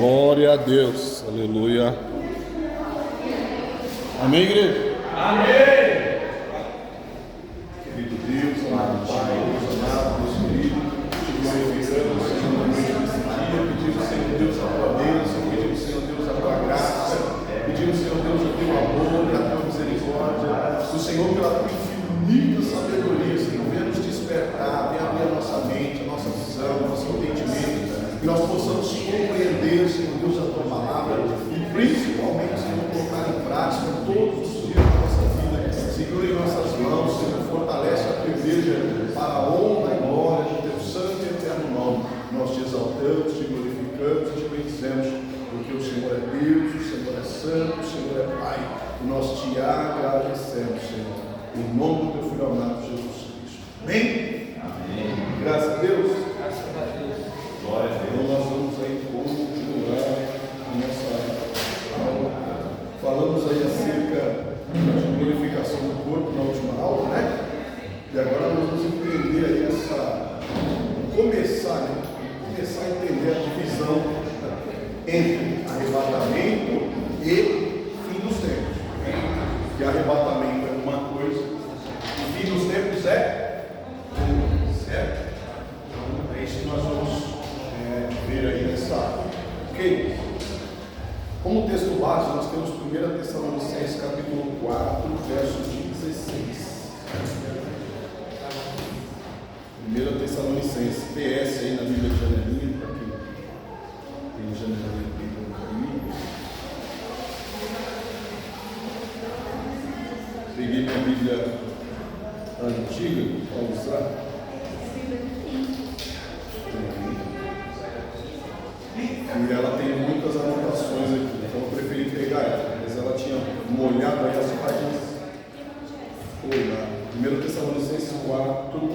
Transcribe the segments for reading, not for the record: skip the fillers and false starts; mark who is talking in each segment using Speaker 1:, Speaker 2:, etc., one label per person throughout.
Speaker 1: Glória a Deus, aleluia. Amém, igreja?
Speaker 2: Amém.
Speaker 1: Querido Deus, amado Pai, Deus amado, Deus querido, te glorificamos, Senhor, na noite desse dia, pedimos, Senhor Deus, a tua bênção, pedimos, Senhor Deus, a tua graça, pedimos, Senhor Deus, o teu amor e a tua misericórdia, o Senhor, pela tua infinita sabedoria, Senhor, venha nos despertar, venha abrir a nossa mente, a nossa visão, o nosso entendimento, que nós possamos compreender, Senhor Deus, a tua palavra e principalmente, Senhor, colocar em prática todos os dias da nossa vida. Segura em nossas mãos, Senhor, fortalece a tua igreja para a honra e glória de teu santo e eterno nome. Nós te exaltamos, te glorificamos e te bendizemos, porque o Senhor é Deus, o Senhor é santo, o Senhor é Pai, e nós te agradecemos, Senhor, em nome do teu Filho amado Jesus Cristo. Amém?
Speaker 2: Amém.
Speaker 1: Graças a Deus.
Speaker 2: Graças a Deus.
Speaker 1: Glória a Deus. Então nós vamos aí continuar a nossa aula. Falamos aí acerca da glorificação do corpo na última aula, né? E agora nós vamos entender aí começar a entender a divisão entre arrebatamento e fim dos tempos. Que arrebatamento é uma coisa, e fim dos tempos é outra, certo? Então é isso que nós vamos ver aí nessa aula. Ok? Como texto base, nós temos 1 Tessalonicenses capítulo 4, verso 16. 1 Tessalonicenses, PS aí na Bíblia de janelinha, para quem tem janelinha aí. Peguei minha Bíblia antiga para usar. E ela tem muitas anotações aqui, então eu preferi pegar ela, mas ela tinha molhado aí as páginas. Foi lá, 1 Tessalonicenses 4.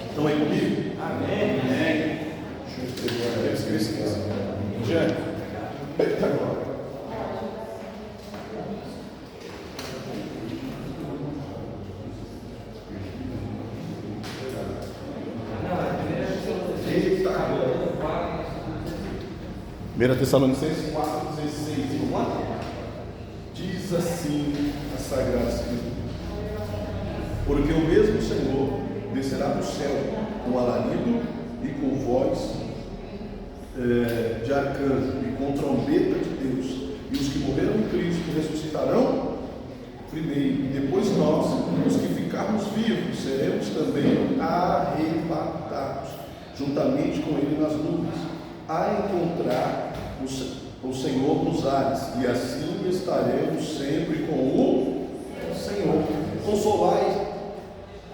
Speaker 1: Estão aí comigo?
Speaker 2: Amém.
Speaker 1: Deixa eu pegar, eu esqueci. Diante. Eita, agora. Eita, agora. 1 Tessalonicenses 4, 16. Vamos lá? Diz assim a Sagrada Escritura: porque o mesmo Senhor descerá do céu com alarido e com voz de arcanjo e com trombeta de Deus, e os que morreram em Cristo ressuscitarão primeiro, e depois nós, os que ficarmos vivos, seremos também arrebatados juntamente com Ele nas nuvens, a encontrar o Senhor nos ares, e assim estaremos sempre com o Senhor.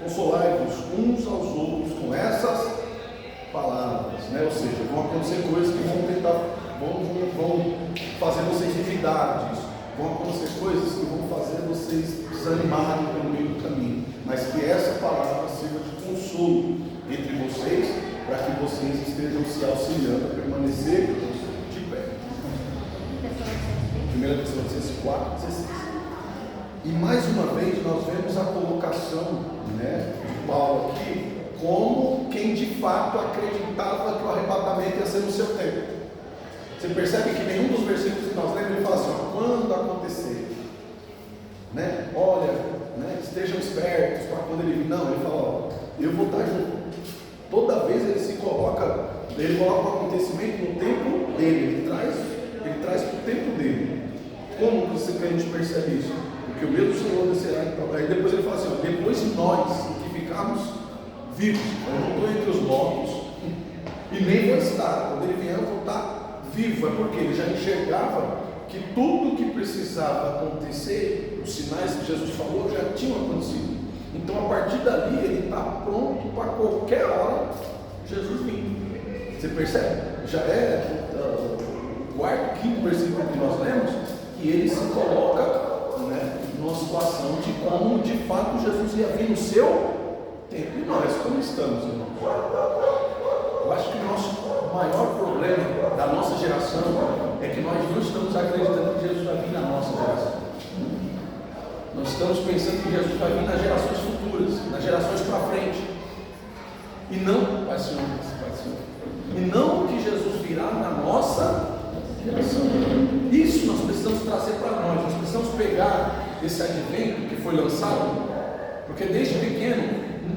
Speaker 1: Consolai-vos uns aos outros com essas palavras, né? Ou seja, vão acontecer coisas que vão fazer vocês duvidar disso, vão acontecer coisas que vão fazer vocês desanimarem pelo meio do caminho, mas que essa palavra sirva de consolo entre vocês, para que vocês estejam se auxiliando a permanecer de pé. 1 Tessalonicenses 4, 16. E mais uma vez nós vemos a colocação, né, de Paulo aqui, como quem de fato acreditava que o arrebatamento ia ser no seu tempo. Você percebe que nenhum dos versículos que nós lemos ele fala assim: quando acontecer, né? Olha, né, estejam espertos para quando ele vir. Não, ele fala: eu vou estar junto. Toda vez ele coloca o acontecimento no tempo dele, ele traz para o tempo dele. Como que a gente percebe isso? Porque o mesmo Senhor descerá, então. Aí depois ele fala assim: depois nós que ficarmos vivos, eu não estou entre os mortos e nem vou estar. Quando ele vier, eu vou estar vivo. É porque ele já enxergava que tudo que precisava acontecer, os sinais que Jesus falou, já tinham acontecido. Então, a partir dali, ele está pronto para qualquer hora Jesus vir. Você percebe? Já é o quarto, quinto versículo que nós lemos, que ele se coloca, né, numa situação de como de fato Jesus ia vir no seu tempo. E nós, como estamos, irmãos? Eu acho que o nosso maior problema da nossa geração é que nós não estamos acreditando que Jesus vai vir na nossa geração. Nós estamos pensando que Jesus vai vir nas gerações futuras, nas gerações para frente. E não, Pai Senhor, e não que Jesus nossa geração. Isso nós precisamos trazer para nós precisamos pegar esse advento que foi lançado, porque desde pequeno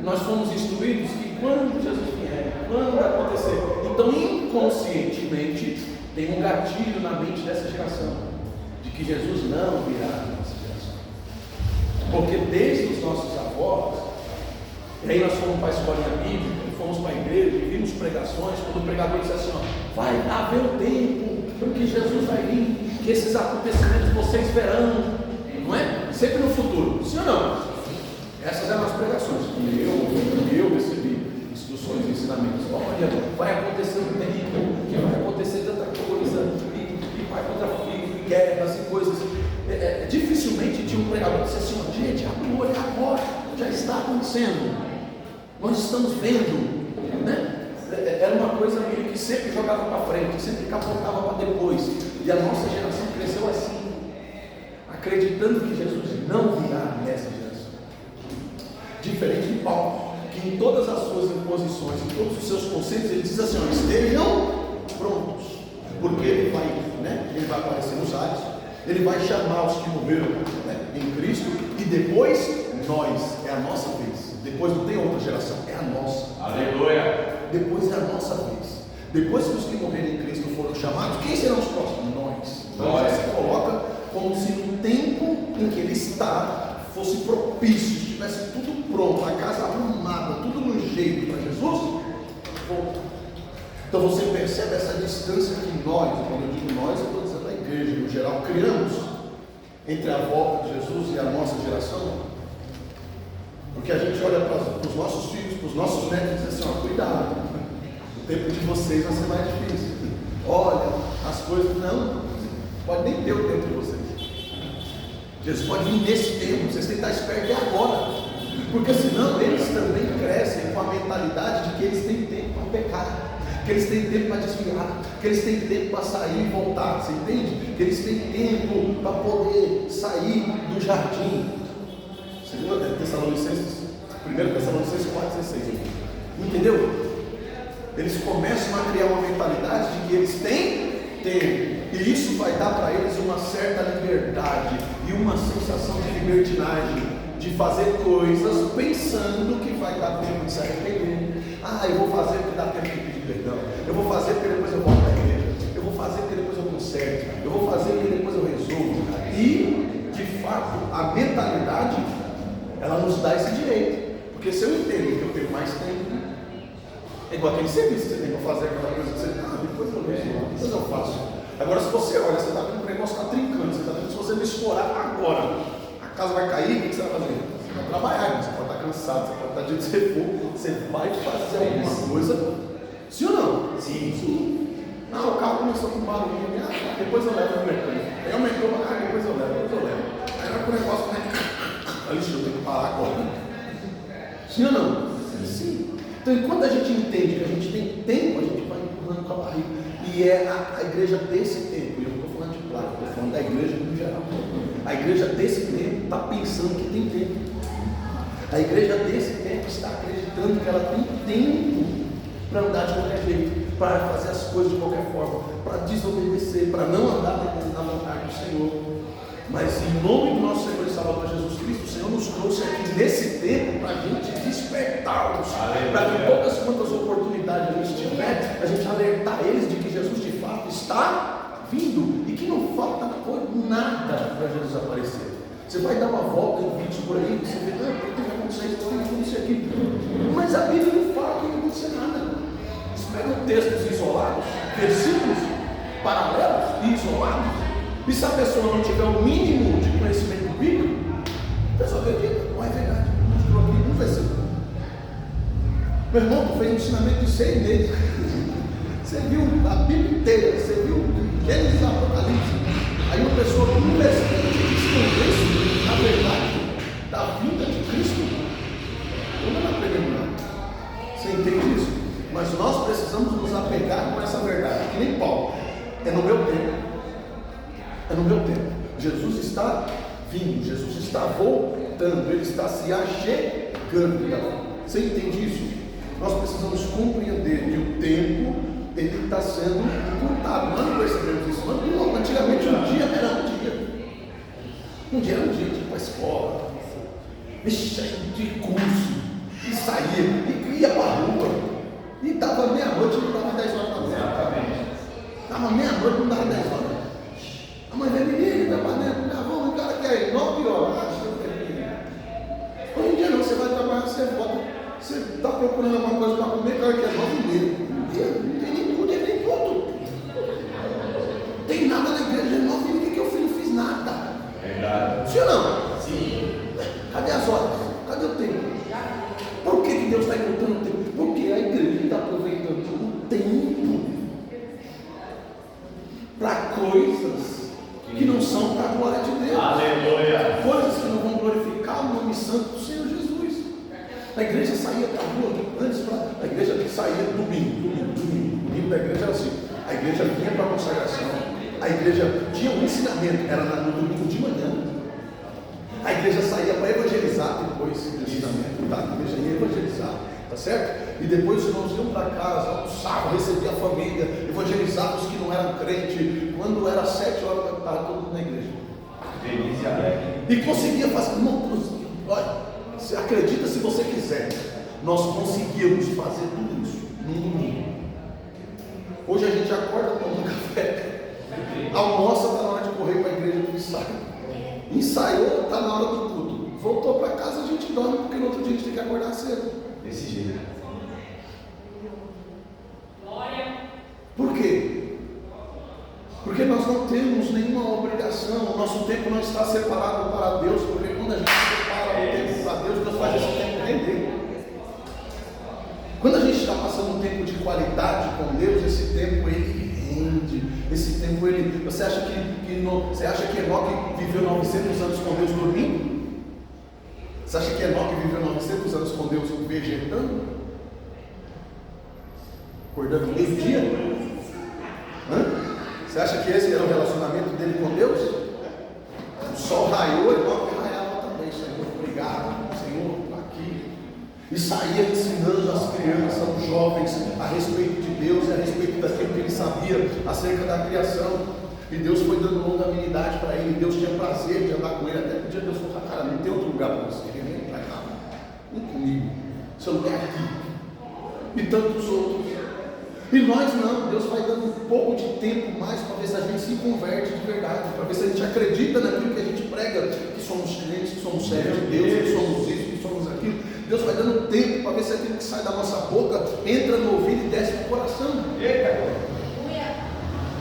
Speaker 1: nós fomos instruídos que quando Jesus vier, quando vai acontecer, então inconscientemente tem um gatilho na mente dessa geração, de que Jesus não virá na nossa geração, porque desde os nossos avós, e aí nós fomos para a escolinha bíblica, fomos para a igreja, vimos pregações, quando o pregador disse assim, ó, vai haver um tempo que Jesus vai vir, que esses acontecimentos vocês verão, não é? Sempre no futuro, sim ou não? Essas eram as pregações que eu recebi, instruções e ensinamentos. Olha, vai acontecer um tempo, que vai acontecer tanta coisa, e vai contra filho, guerras e coisas. Dificilmente tinha um pregador que disse assim, ó, gente, abre o olho agora, já está acontecendo, nós estamos vendo, né? Era uma coisa meio que sempre jogava para frente, sempre capotava para depois, e a nossa geração cresceu assim, acreditando que Jesus não virá nessa geração. Diferente de Paulo, que em todas as suas imposições, em todos os seus conceitos, ele diz assim, ó, estejam prontos, porque ele vai aparecer nos ares, ele vai chamar os que morreram, né, em Cristo, e depois nós, é a nossa vez. Depois não tem outra geração, é a nossa.
Speaker 2: Aleluia!
Speaker 1: Depois é a nossa vez. Depois que os que morreram em Cristo foram chamados, quem serão os próximos? Nós. Então já se coloca como se no tempo em que ele está fosse propício, estivesse tudo pronto, a casa arrumada, tudo no jeito para Jesus. Então você percebe essa distância que nós, quando eu digo nós, eu estou dizendo a igreja no geral, criamos entre a volta de Jesus e a nossa geração. Porque a gente olha para os nossos filhos, para os nossos netos e diz assim, ó, cuidado, o tempo de vocês vai ser mais difícil. Olha, as coisas não, pode nem ter o tempo de vocês. Jesus pode vir nesse tempo, vocês têm que estar espertos agora. Porque senão eles também crescem com a mentalidade de que eles têm tempo para pecar, que eles têm tempo para desviar, que eles têm tempo para sair e voltar, você entende? Que eles têm tempo para poder sair do jardim. 2 Tessalonicenses 4,16. Entendeu? Eles começam a criar uma mentalidade de que eles têm tempo, e isso vai dar para eles uma certa liberdade e uma sensação de libertinagem, de fazer coisas pensando que vai dar tempo de se arrepender. Eu vou fazer porque dá tempo de pedir perdão, eu vou fazer porque depois eu volto para a igreja, eu vou fazer porque depois eu conserto, eu vou fazer porque depois eu resolvo. E de fato a mentalidade ela nos dá esse direito, porque se eu entendo que eu tenho mais tempo, é igual aquele serviço que você tem para fazer aquela coisa que você depois eu resolvo, depois eu faço. Agora se você olha, você está vendo que o negócio está trincando, você está vendo que se você não explorar agora, a casa vai cair, o que você vai fazer? Você vai trabalhar, você pode estar cansado, você pode estar de desrefo, você vai fazer alguma coisa, sim ou não? Sim. O carro começou com um barulhinho, depois eu levo no mecânico. Aí aumentou, depois eu levo. Aí vai com o negócio, eu tenho que parar agora. Sim ou não? Sim. Então enquanto a gente entende que a gente tem tempo, a gente vai empurrando com a barriga. E é a igreja desse tempo, e eu não estou falando de placa, estou falando da igreja no geral. A igreja desse tempo está pensando que tem tempo. A igreja desse tempo está acreditando que ela tem tempo para andar de qualquer jeito, para fazer as coisas de qualquer forma, para desobedecer, para não andar na vontade do Senhor. Mas em nome do nosso Senhor e Salvador Jesus Cristo, o Senhor nos trouxe aqui nesse tempo para a gente despertá-los, para que todas quantas oportunidades a gente tiver, a gente alertar eles de que Jesus de fato está vindo e que não falta nada para Jesus aparecer. Você vai dar uma volta em vídeos por aí, você vê, tem que acontecer isso, tem que acontecer aquilo, mas a Bíblia não fala que não vai acontecer nada. Eles pegam textos isolados, versículos paralelos e isolados. E se a pessoa não tiver o mínimo de conhecimento bíblico, a pessoa acredita, não é verdade, mostrou aqui, não vai ser. Meu irmão, tu fez um ensinamento de 6 meses, você viu a Bíblia inteira, você viu Gênesis, Apocalipse, aí uma pessoa com um versículo que a verdade da vida de Cristo, eu não aprendemos nada. Você entende isso? Mas nós precisamos nos apegar com essa verdade, que nem Paulo, é no meu tempo. É no meu tempo. Jesus está vindo, Jesus está voltando, Ele está se achegando. Você entende isso? Nós precisamos compreender que o tempo ele está sendo encurtado. Um dia era um dia de ir para a escola, cheio de curso, e saía, e ia para a rua, e dava meia-noite, não dava 10 horas da manhã.
Speaker 2: Exatamente.
Speaker 1: Dava meia-noite, não dava 10 horas. A mãe veio, menino, vai para dentro, vamos, o cara quer ir 9 horas. Hoje em dia não, você vai trabalhar, você volta, você está procurando alguma coisa para comer, o cara quer 9h30. Não tem nem tudo, nem tudo. Não tem nada na igreja, 9h30 que eu fiz nada.
Speaker 2: Verdade.
Speaker 1: Sim ou não?
Speaker 2: Sim.
Speaker 1: Cadê as horas? Cadê o tempo? Por que Deus está encontrando o tempo? Porque a igreja está aproveitando o tempo para coisas que não são para a glória de Deus.
Speaker 2: Aleluia.
Speaker 1: Coisas que não vão glorificar o nome santo do Senhor Jesus. A igreja saía para a rua antes, a igreja saía domingo da igreja era assim. A igreja vinha para a consagração. A igreja tinha um ensinamento, era no domingo de manhã. A igreja saía para evangelizar depois do ensinamento, tá? A igreja ia evangelizar, tá certo? E depois os irmãos iam para casa, almoçavam, recebiam a família, evangelizavam os que não eram crentes. Quando era 7 horas da tarde, todo mundo na igreja.
Speaker 2: Feliz e alegre.
Speaker 1: E conseguia fazer, olha, você acredita se você quiser, nós conseguíamos fazer tudo isso num domingo. Hoje a gente acorda, toma um café, almoça, está na hora de correr para a igreja do ensaio. Ensaiou, está na hora do culto. Voltou para casa, a gente dorme, porque no outro dia a gente tem que acordar cedo.
Speaker 2: Desse jeito.
Speaker 1: Por quê? Porque nós não temos nenhuma obrigação, o nosso tempo não está separado para Deus, porque quando a gente separa o tempo para Deus, Deus faz esse tempo render. Quando a gente está passando um tempo de qualidade com Deus, esse tempo ele rende, esse tempo ele... Você acha que Enoque viveu 900 anos com Deus dormindo? Você acha que Enoque viveu 900 anos com Deus vegetando? Acordando meio-dia? Você acha que esse era o relacionamento dele com Deus? O sol raiou, Enoque raiava também. Senhor, obrigado, Senhor, aqui. E saía ensinando as crianças, os jovens, a respeito de Deus e a respeito daquilo que ele sabia acerca da criação. E Deus foi dando longanimidade para ele. Deus tinha prazer de andar com ele. Até que um dia Deus falou: cara, não tem outro lugar para você. Ele vem para cá, vem comigo. Seu lugar é aqui. E tantos outros. E nós não, Deus vai dando um pouco de tempo mais para ver se a gente se converte de verdade, para ver se a gente acredita naquilo que a gente prega, que somos crentes, que somos servos de Deus, que somos isso, que somos aquilo. Deus vai dando tempo para ver se aquilo que sai da nossa boca entra no ouvido e desce no coração.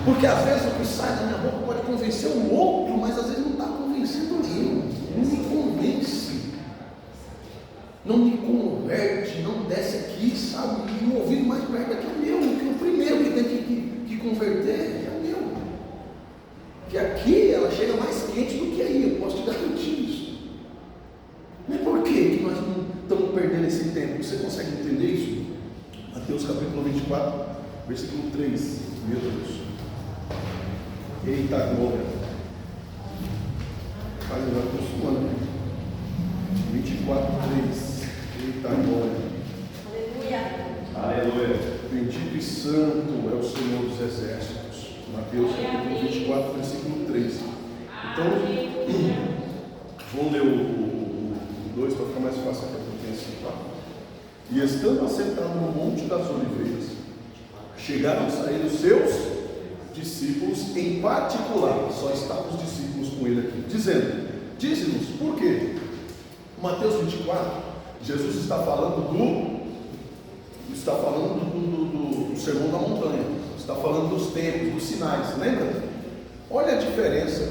Speaker 1: Porque às vezes o que sai da minha boca pode convencer o outro, mas às vezes não está convencendo eu, não me convence. Não me converte, não desce aqui, sabe? E o ouvido mais perto aqui é meu, que o primeiro que tem que converter é o meu. Que aqui ela chega mais quente do que aí, eu posso te garantir isso. Mas por que nós não estamos perdendo esse tempo? Você consegue entender isso? Mateus capítulo 24, versículo 3. Meu Deus. Eita glória. Faz o Mateus suando. 24:3. Eita glória.
Speaker 2: Aleluia.
Speaker 1: Bendito e santo é o Senhor dos Exércitos. Mateus capítulo 24, versículo 3. Então, vamos ler o 2 para ficar mais fácil para quem assim, tá? E estando assentado no Monte das Oliveiras, chegaram a sair os seus discípulos em particular, só estavam os discípulos com ele aqui, dizendo: dize-nos por quê? Mateus 24, Jesus está falando do sermão da montanha, está falando dos tempos, dos sinais, lembra? Olha a diferença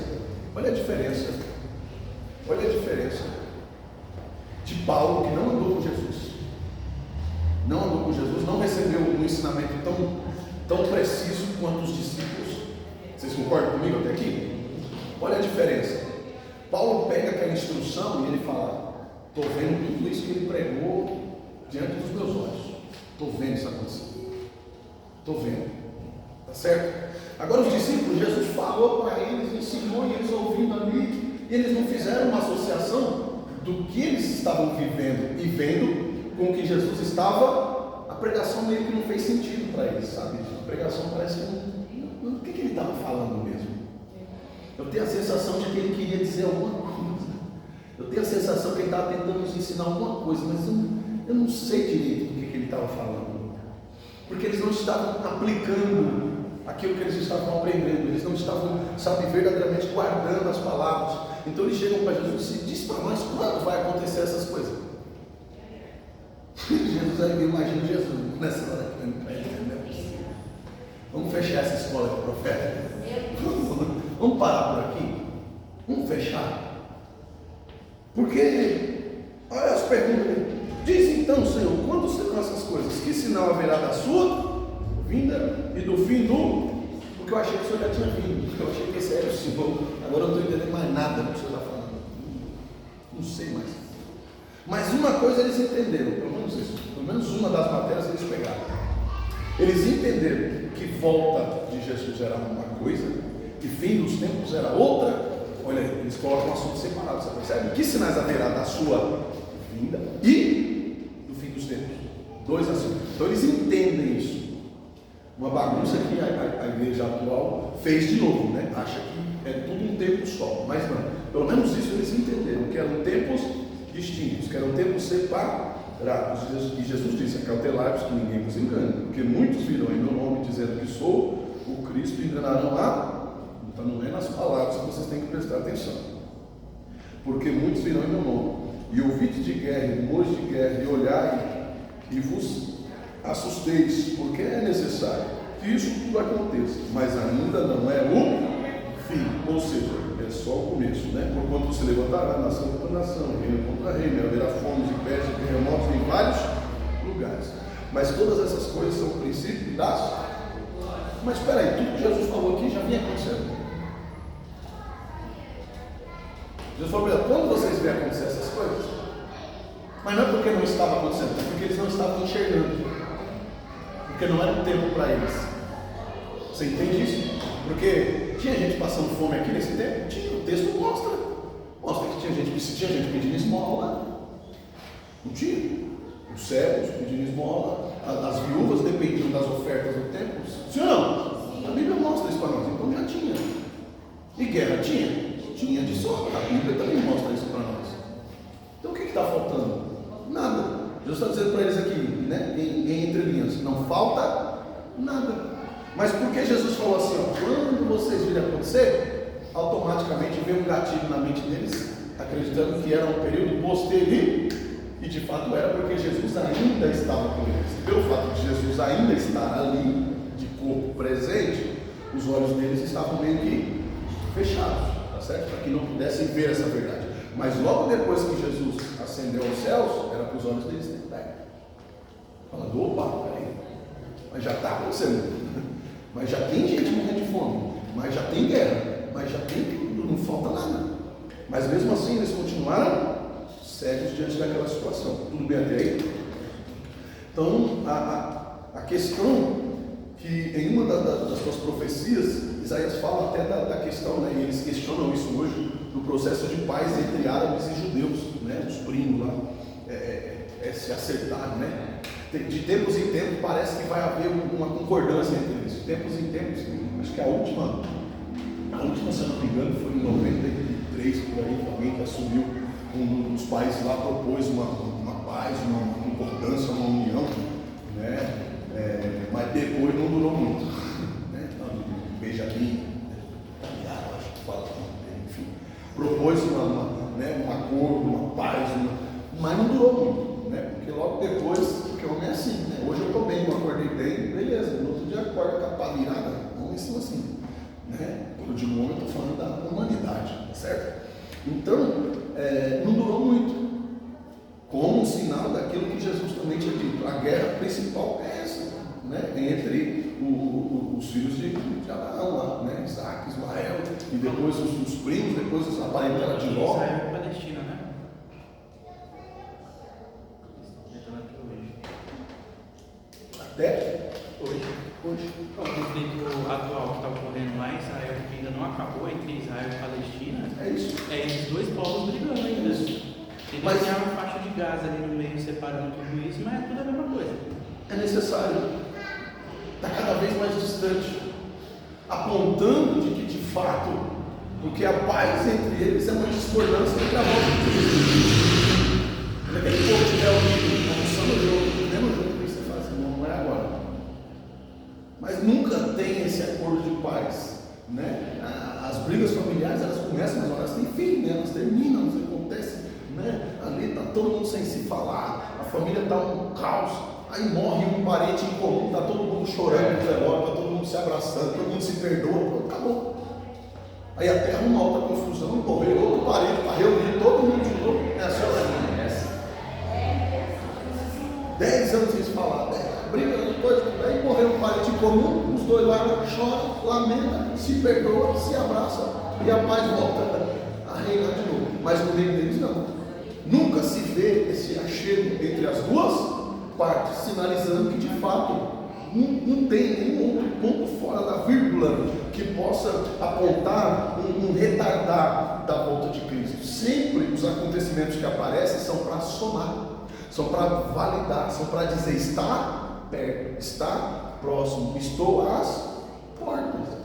Speaker 1: de Paulo, que não andou com Jesus, não recebeu um ensinamento tão preciso quanto os discípulos. Vocês concordam comigo até aqui? Olha a diferença. Paulo pega aquela instrução e ele fala: estou vendo tudo isso que ele pregou diante dos meus olhos, estou vendo isso acontecer, estou vendo, tá certo? Agora os discípulos, Jesus falou para eles, ensinou, e eles ouvindo ali, e eles não fizeram uma associação do que eles estavam vivendo e vendo com o que Jesus estava. A pregação meio que não fez sentido para eles, sabe? A pregação parece que o que ele estava falando mesmo? Eu tenho a sensação de que ele queria dizer alguma coisa. Eu tenho a sensação que ele estava tentando nos ensinar alguma coisa, mas eu não sei direito do que ele estava falando. Porque eles não estavam aplicando aquilo que eles estavam aprendendo. Eles não estavam, verdadeiramente guardando as palavras. Então eles chegam para Jesus e dizem: diz para nós quando vai acontecer essas coisas. Jesus, aí eu imagino Jesus nessa hora aqui, não é possível. Vamos fechar essa escola de profeta? Vamos parar por aqui? Vamos fechar? Porque, olha as perguntas. Diz então, Senhor, quando serão essas coisas? Que sinal haverá da sua vinda e do fim do... Porque eu achei que o Senhor já tinha vindo. Eu achei que esse era o Senhor. Agora eu não estou entendendo mais nada do que o Senhor está falando. Não sei mais. Mas uma coisa eles entenderam, pelo menos isso. Pelo menos uma das matérias eles pegaram. Eles entenderam que volta de Jesus era uma coisa e fim dos tempos era outra. Olha aí, eles colocam um assunto separado, você percebe? Que sinais haverá da sua vinda e do fim dos tempos? Dois assuntos. Então eles entendem isso. Uma bagunça que a igreja atual fez de novo, né? Acha que é tudo um tempo só, mas não. Pelo menos isso eles entenderam, que eram tempos distintos, que eram tempos separados. E Jesus disse: acautelai-vos que ninguém vos engane, porque muitos virão em meu nome dizendo que sou o Cristo e enganarão a... Então não é nas palavras que vocês têm que prestar atenção, porque muitos virão em meu nome, e ouvides de guerra, e rumores de guerra, e olhai e vos assusteis, porque é necessário que isso tudo aconteça, mas ainda não é o fim, ou seja, é só o começo, né? Porquanto se levantará nação contra nação, reino contra reino, haverá fomes e pestes e terremotos em vários lugares, mas todas essas coisas são o princípio das... Mas espera aí, tudo que Jesus falou aqui já vinha acontecendo. Jesus falou: quando vocês verem acontecer essas coisas, mas não é porque não estava acontecendo, é porque eles não estavam enxergando, porque não era um tempo para eles. Você entende isso? Porque tinha gente passando fome aqui nesse tempo? Tinha, o texto mostra que tinha gente pedindo esmola lá. Não tinha? Os cegos pedindo esmola, as viúvas dependiam das ofertas do templo. Sim ou não? A Bíblia mostra isso para nós, então já tinha. E guerra tinha? Tinha de sobra. A Bíblia também mostra isso para nós. Então o que está faltando? Nada. Jesus está dizendo para eles aqui, né, em entrelinhas, não falta nada. Mas por que Jesus falou assim, quando vocês virem acontecer, automaticamente veio um gatilho na mente deles, acreditando que era um período posterior, e de fato era, porque Jesus ainda estava com eles. E pelo fato de Jesus ainda estar ali, de corpo presente, os olhos deles estavam meio que fechados, tá certo? Para que não pudessem ver essa verdade. Mas logo depois que Jesus ascendeu aos céus, era para os olhos deles terem aberto. Falando: opa, peraí, mas já está acontecendo. Mas já tem gente morrendo de fome, mas já tem guerra, mas já tem tudo, não falta nada. Mas mesmo assim eles continuaram cegos diante daquela situação. Tudo bem até aí? Então a questão que em uma das suas profecias, Isaías fala até da questão, né, e eles questionam isso hoje, do processo de paz entre árabes e judeus, né, os primos lá, se acertaram, né? De tempos em tempos parece que vai haver uma concordância entre eles. De tempos em tempos, acho que a última, se eu não me engano, foi em 93, por aí, alguém que assumiu um dos países lá, propôs uma paz, uma concordância, uma união, né? Mas depois não durou muito, né? Benjamin, acho que fala, enfim, propôs um acordo, uma paz, mas não durou muito, né? Porque logo depois, porque o homem é assim, né? Hoje eu estou bem, eu acordei bem, beleza, no outro dia acorda com a pá virada, homens são assim, né? Quando eu digo homem, eu estou falando da humanidade, certo? Então, não durou muito, como um sinal daquilo que Jesus também tinha dito. A guerra principal é essa, né? Entre os filhos de Abraão lá, né? Isaac, Ismael, e depois os primos, depois a parentela de Ló.
Speaker 3: Israel e Palestina, né?
Speaker 1: Até hoje.
Speaker 3: O conflito atual que está ocorrendo lá em Israel, que ainda não acabou, entre Israel e Palestina,
Speaker 1: É isso.
Speaker 3: é esses dois povos brigando ainda. Eles
Speaker 1: Mas
Speaker 3: têm uma faixa de Gaza ali no meio separando tudo isso, mas é tudo a mesma coisa.
Speaker 1: é necessário. Está cada vez mais distante, apontando de que de fato Porque a paz entre eles é uma discordância entre a volta de Cristo. Quando aquele povo estiver unido, almoçando junto, comendo junto, você fala assim, não é agora. Mas nunca tem esse acordo de paz, né? As brigas familiares, elas começam, mas elas têm fim, né? Elas terminam, elas acontecem, né? Ali está todo mundo sem se falar, a família está um caos, aí morre um parente em comum, está todo mundo chorando no velório, está todo mundo se abraçando, todo mundo se perdoa, pronto, acabou. Aí até arruma outra confusão, morreu outro parente para reunir todo mundo de novo. É a senhora minha, essa. 10 anos sem se falar, briga, coisa, aí morreu um parente em comum, os dois lá choram, lamentam, se perdoam, se abraçam e a paz volta a reinar de novo. Mas no meio deles não. Nunca se vê esse achego entre as duas partes, sinalizando que de fato não tem nenhum outro ponto fora da vírgula que possa apontar um retardar da volta de Cristo. Sempre os acontecimentos que aparecem são para somar, são para validar, são para dizer: está perto, está próximo, estou às portas.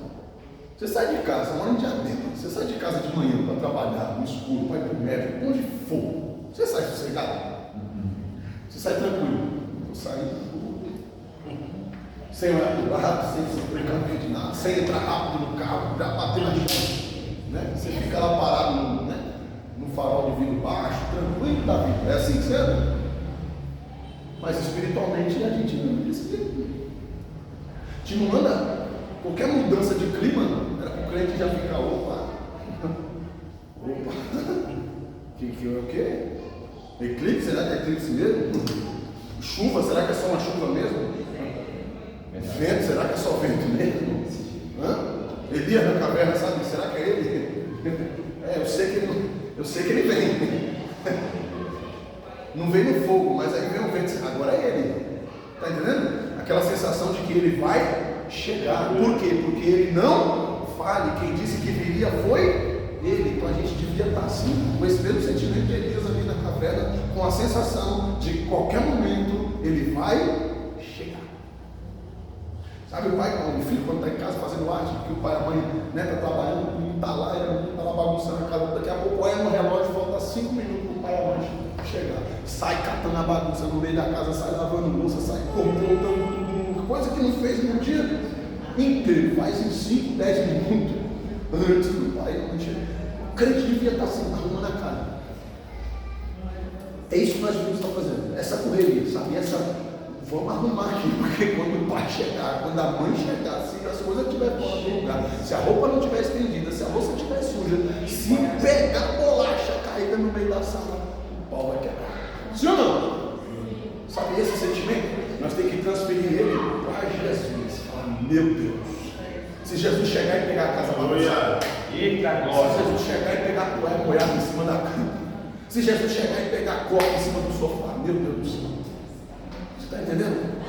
Speaker 1: Você sai de casa, mora em Diadema, você sai de casa de manhã para trabalhar, no escuro, para ir para o médico, onde for, você sai sossegado? Você sai tranquilo? Eu saio sem olhar para o lado, sem se precaver de nada, sem entrar rápido no carro, já bater na chance, né? Você fica lá parado no farol de vidro baixo, tranquilo da vida. É assim que você é? Mas espiritualmente a gente não é desse jeito. A gente não anda, qualquer mudança de clima, era para o crente já ficar, opa, que é o quê? Eclipse, será que é eclipse mesmo? Chuva, será que é só uma chuva mesmo? Vento, será que é só vento mesmo? Elias na caverna, sabe? Será que é ele? Eu sei que ele vem. Não vem no fogo, mas aí vem o vento. Agora é ele. Está entendendo? Aquela sensação de que ele vai chegar. Por quê? Porque ele não fale. Quem disse que viria foi ele. Então a gente devia estar assim, com esse mesmo sentimento de Elias ali na caverna, com a sensação de que qualquer momento ele vai chegar. Sabe o pai, o filho quando está em casa fazendo arte, que o pai e a mãe está trabalhando, o menino está lá, ele está lá bagunçando a casa, daqui a pouco olha no relógio, falta 5 minutos para o pai e a mãe chegar. Sai catando a bagunça no meio da casa, sai lavando louça, sai comprando tudo, coisa que não fez no dia inteiro, faz em 5, 10 minutos antes do pai e a mãe chegar. O crente devia estar assim, arrumando a cara. É isso que nós devíamos estar fazendo, essa correria, sabe? Vamos arrumar aqui, porque quando o pai chegar, quando a mãe chegar, se as coisas estiverem fora do lugar, se a roupa não estiver estendida, se a louça estiver suja, se pegar bolacha caída no meio da sala, o pau vai quebrar. Sim ou não? Sabe esse sentimento? Nós temos que transferir ele para Jesus. Fala, meu Deus, se Jesus chegar e pegar a casa bagunçada, se Jesus chegar e pegar a toalha molhada em cima da cama, se Jesus chegar e pegar a copa em cima do sofá, meu Deus do céu. Está entendendo?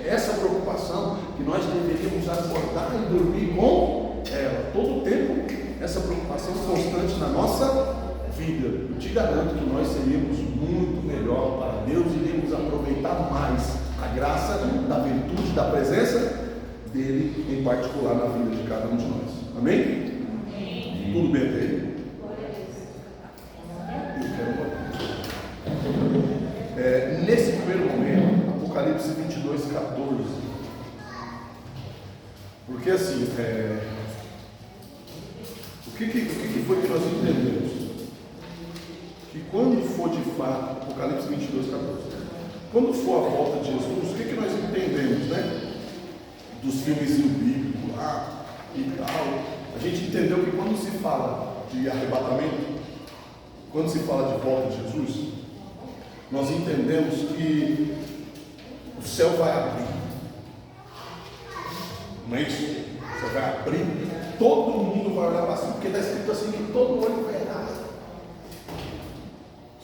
Speaker 1: Essa preocupação que nós deveríamos acordar e dormir com ela todo o tempo, essa preocupação constante na nossa vida. Eu te garanto que nós seríamos muito melhor para Deus, iríamos aproveitar mais a graça da virtude, da presença dele, em particular na vida de cada um de nós. Amém? Tudo bem até aí? Nesse primeiro momento, Apocalipse 22, 14, porque assim, o que foi que nós entendemos? Que quando for de fato, Apocalipse 22, 14, quando for a volta de Jesus, o que nós entendemos, né? Dos filmes bíblicos lá e tal, a gente entendeu que quando se fala de arrebatamento, quando se fala de volta de Jesus, nós entendemos que o céu vai abrir. Não é isso? O céu vai abrir, todo mundo vai olhar para cima, porque está escrito assim que todo olho verá.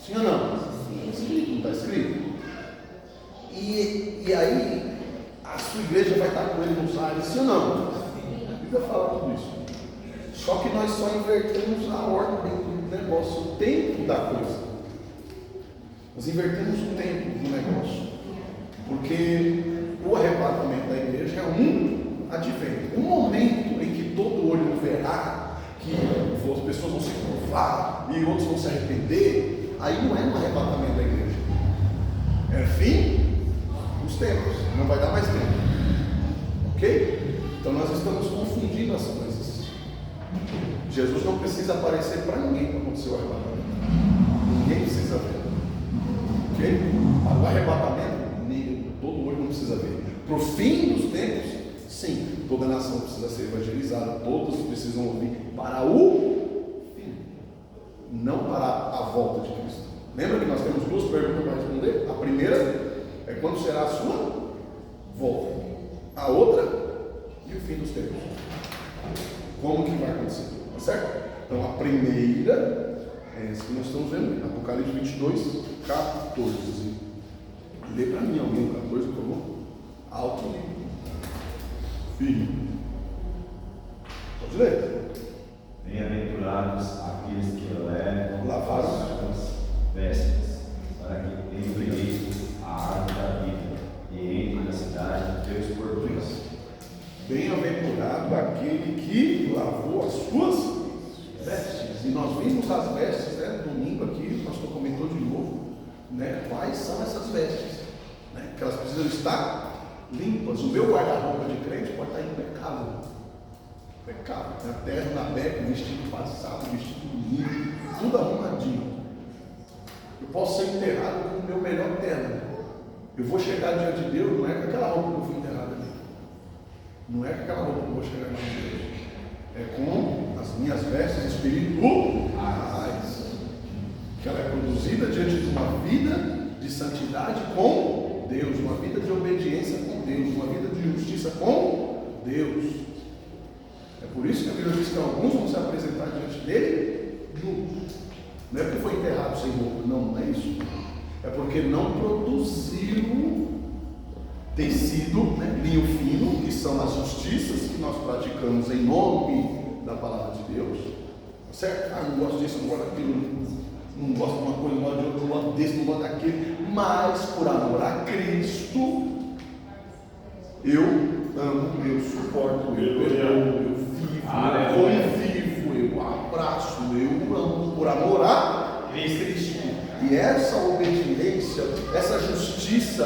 Speaker 1: Sim ou não? Sim. Não está escrito? E aí a sua igreja vai estar com ele nos ares, sim ou não? A Bíblia fala tudo isso. Só que nós só invertemos a ordem do negócio, o tempo da coisa. Nós invertemos o tempo do negócio, porque o arrebatamento da igreja é um advento, um momento em que todo olho verá que as pessoas vão se curvar e outros vão se arrepender, aí não é um arrebatamento da igreja. É fim dos tempos, não vai dar mais tempo. Ok? Então nós estamos confundindo as coisas. Jesus não precisa aparecer para ninguém para acontecer o arrebatamento. Ninguém precisa ver. Ok? Para o arrebatamento, todo olho não precisa ver. Para o fim dos tempos, sim, toda nação precisa ser evangelizada, todos precisam ouvir para o fim, não para a volta de Cristo. Lembra que nós temos duas perguntas para responder? A primeira é quando será a sua volta. A outra, e o fim dos tempos. Como que vai acontecer? Tá certo? Então a primeira é essa que nós estamos vendo, Apocalipse 22, 14. Lê para mim alguém o 14, por favor. Alto e firme. Pode ler.
Speaker 2: Bem-aventurados aqueles que levam
Speaker 1: Lavaram
Speaker 2: suas vestes, para que entreguem a árvore da vida e entrem na cidade de Deus portões.
Speaker 1: Bem-aventurado aquele que lavou as suas vestes. E nós vimos as vestes, né? Domingo aqui, o pastor comentou de novo, né? Quais são essas vestes? Né? Que elas precisam estar limpas. O meu guarda-roupa de crente pode estar impecável. Impecável. Na terra, na beca, vestido passado, vestido bonito, tudo arrumadinho. Eu posso ser enterrado com o meu melhor terno. Eu vou chegar diante de Deus, não é com aquela roupa que eu fui enterrado ali. Não é com aquela roupa que eu vou chegar diante de Deus. É com as minhas vestes espirituais. Que ela é produzida diante de uma vida de santidade com Deus, uma vida de obediência com Deus, uma vida de justiça com Deus. É por isso que a Bíblia diz que alguns vão se apresentar diante dele nus. Não é porque foi enterrado sem roupa, não é isso. É porque não produziu tecido, né, linho fino, que são as justiças que nós praticamos em nome da palavra de Deus. Certo? Ah, não gosto disso, não gosto daquilo, não gosto de uma coisa, não gosto de outra, não gosto desse, não gosto daquele. Mas por amor a Cristo, eu amo, eu suporto, eu perdoo, eu vivo, eu convivo, eu abraço, eu amo por amor a Cristo. E essa obediência, essa justiça,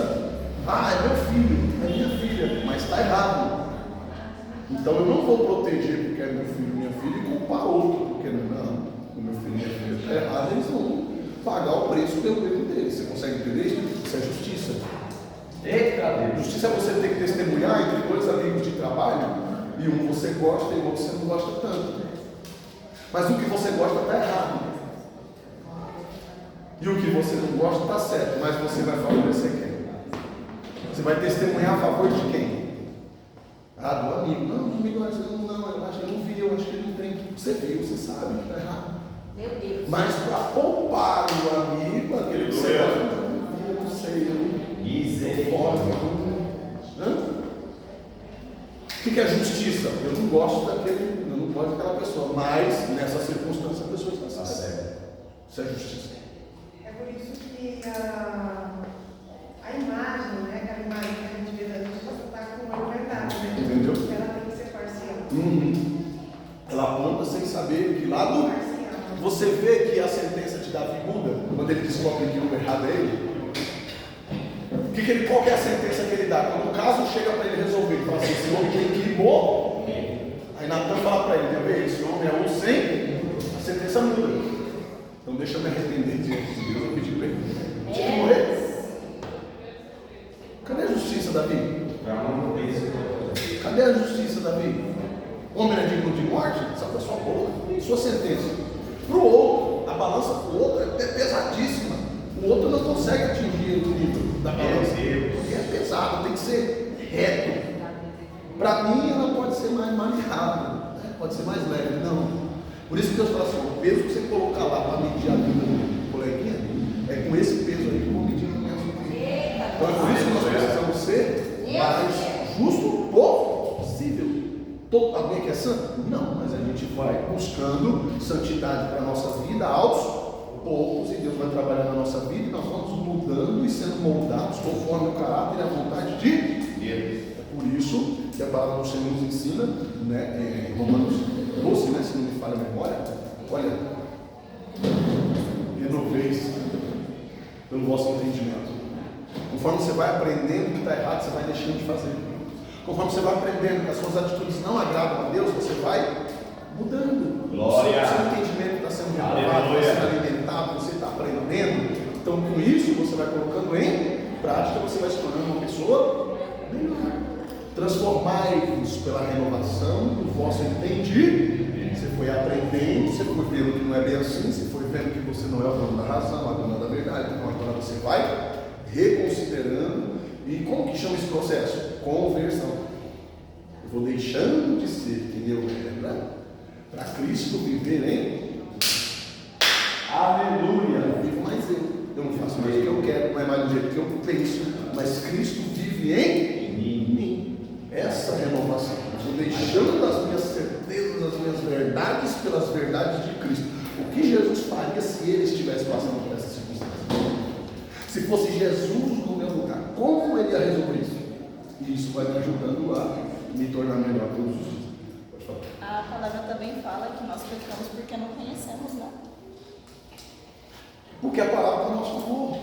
Speaker 1: é meu filho, é minha filha, mas está errado. Então eu não vou proteger porque é meu filho, minha filha, e culpar outro, porque não, o meu filho e minha filha está errado, eles vão pagar o preço pelo erro deles. Você consegue entender isso? Isso é justiça. Justiça é você ter que testemunhar entre dois amigos de trabalho, e um você gosta e o outro você não gosta tanto. Mas o que você gosta está errado. E o que você não gosta está certo, mas você vai favorecer quem? Você vai testemunhar a favor de quem? Do amigo. Não, o amigo, eu acho que eu não vi, eu acho que ele não tem. Você viu, você sabe que está errado.
Speaker 4: Meu Deus.
Speaker 1: Mas para poupar o amigo, aquele que você gosta, eu não sei, eu o que é justiça? Eu não gosto daquele, eu não gosto daquela pessoa, mas nessa circunstância a pessoa está certa. Isso é justiça.
Speaker 5: É por isso que a imagem, né, aquela imagem que a gente vê da justiça está com uma verdade, né?
Speaker 1: Entendeu?
Speaker 5: Ela tem que ser parcial.
Speaker 1: Ela aponta sem saber que lado.
Speaker 5: Parcial.
Speaker 1: Você vê que a sentença de Davi muda quando ele descobre que o errado é ele. Qual que é a sentença que ele dá? Quando o caso chega para ele resolver, ele fala assim: esse homem tem que morrer. Aí Natan fala para ele: esse homem é um sem, a sentença muda. Então deixa eu me arrepender diante de Deus. Eu pedi para ele: tinha que morrer. Cadê a justiça, Davi? Cadê a justiça, Davi? O homem é digno de morte? Sabe da sua boca? Sua sentença. Para o outro, a balança para o outro é pesadíssima. O outro não consegue atingir o nível da balança. Porque é pesado, tem que ser reto. Para mim, ela pode ser mais maleável, né? Pode ser mais leve. Não. Por isso que Deus fala assim: o peso que você colocar lá para medir a vida do coleguinha, é com esse peso aí que eu vou medir a minha vida. Então é por isso que nós precisamos ser mais justo possível. Alguém que é santo? Não, mas a gente vai buscando santidade para a nossa vida aos poucos, e Deus vai trabalhar na nossa vida e nós vamos mudando e sendo moldados conforme o caráter e a vontade de Deus. É por isso que a palavra do Senhor nos ensina, né, em Romanos 12, né, se não me falha a memória, olha, renoveis pelo vosso entendimento. Conforme você vai aprendendo que está errado, você vai deixando de fazer. Conforme você vai aprendendo que as suas atitudes não agradam a Deus, você vai mudando.
Speaker 2: Glória.
Speaker 1: O seu entendimento está sendo renovado, você está alimentado, você está aprendendo. Então, com isso, você vai colocando em prática, você vai se tornando uma pessoa melhor. Transformai-vos pela renovação do vosso entendimento. Você foi aprendendo, você foi vendo que não é bem assim, você foi vendo que você não é o dono da razão, a dona da verdade. Então, agora você vai reconsiderando. E como que chama esse processo? Conversão. Eu vou deixando de ser quem eu era para Cristo viver em aleluia. Não vivo mais eu não faço mais o que eu quero, não é mais do jeito que eu penso, mas Cristo vive em mim. Essa renovação. Eu vou deixando as minhas certezas, as minhas verdades pelas verdades de Cristo. O que Jesus faria se ele estivesse passando por essa circunstância? Se fosse Jesus no meu lugar, como ele ia resolver isso? E isso vai me ajudando a me tornar melhor todos os dias. Pode falar.
Speaker 4: A palavra também fala que nós pecamos porque não conhecemos, né?
Speaker 1: Porque a palavra está a nosso favor.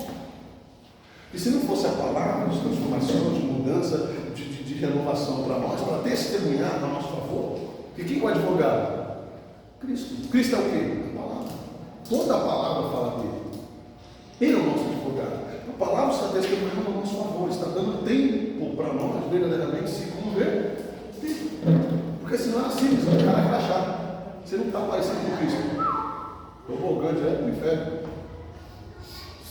Speaker 1: E se não fosse a palavra de transformação, de mudança, de renovação para nós, para testemunhar a nosso favor, e quem é o advogado? Cristo. Cristo é o quê? A palavra. Toda a palavra fala dele. Ele é o nosso advogado. A palavra está testemunhando a nosso favor, está dando tempo para nós verdadeiramente se converter. Porque senão é simples, o cara vai achar. Você não está parecendo com Cristo. Estou voltando direto para o inferno.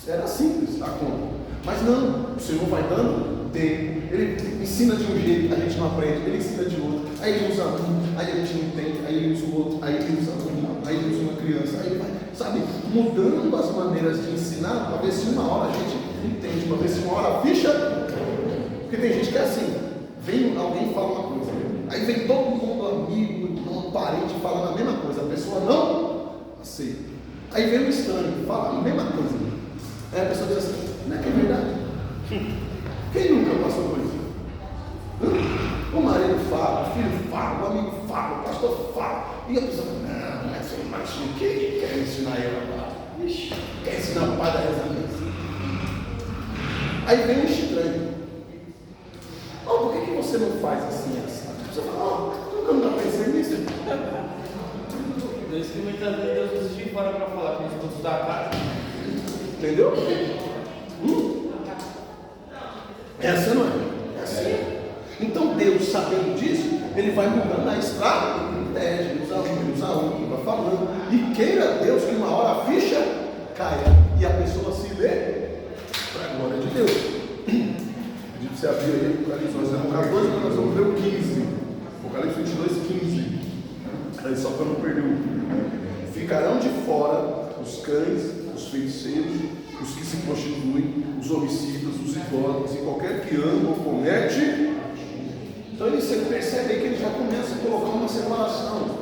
Speaker 1: Era simples a conta. Mas não, o Senhor vai dando tempo. Ele ensina de um jeito, a gente não aprende, ele ensina de outro. Aí ele usa um, aí a gente não entende, aí ele usa o outro, aí ele usa um, aí ele usa uma criança, aí ele vai, sabe, mudando as maneiras de ensinar, para ver se uma hora a gente entende, para ver se uma hora a ficha. Porque tem gente que é assim, vem alguém e fala uma coisa, aí vem todo mundo, amigo, irmão, parente, falando a mesma coisa, a pessoa não aceita. Aí vem um estranho, fala a mesma coisa. Aí a pessoa diz assim, não é que é verdade? Quem nunca passou por isso? O marido fala, o filho fala, o amigo fala, o pastor fala. E a pessoa fala, não é assim, mas o que ele quer ensinar ele agora? Quer ensinar o pai da residência? Aí vem um estranho. Oh, por que você não faz assim? Você fala, oh, nunca pensei nisso.
Speaker 3: Deus que muitas vezes Deus usa de fora para falar com os outros da casa.
Speaker 1: Entendeu? Essa não é? É assim. Então Deus, sabendo disso, ele vai mudando a estrada, ele usa um, vai falando. E queira Deus que uma hora a ficha caia e a pessoa se vê para a glória de Deus. Pedi para você abrir aí Apocalipse, nós vamos 14, mas nós vamos ver o 15. Apocalipse 22, 15. Aí só para não perder o. Ficarão de fora os cães, os feiticeiros, os que se prostituem, os homicidas, os idólatras e qualquer que ama ou comete. Então você percebe que ele já começa a colocar uma separação.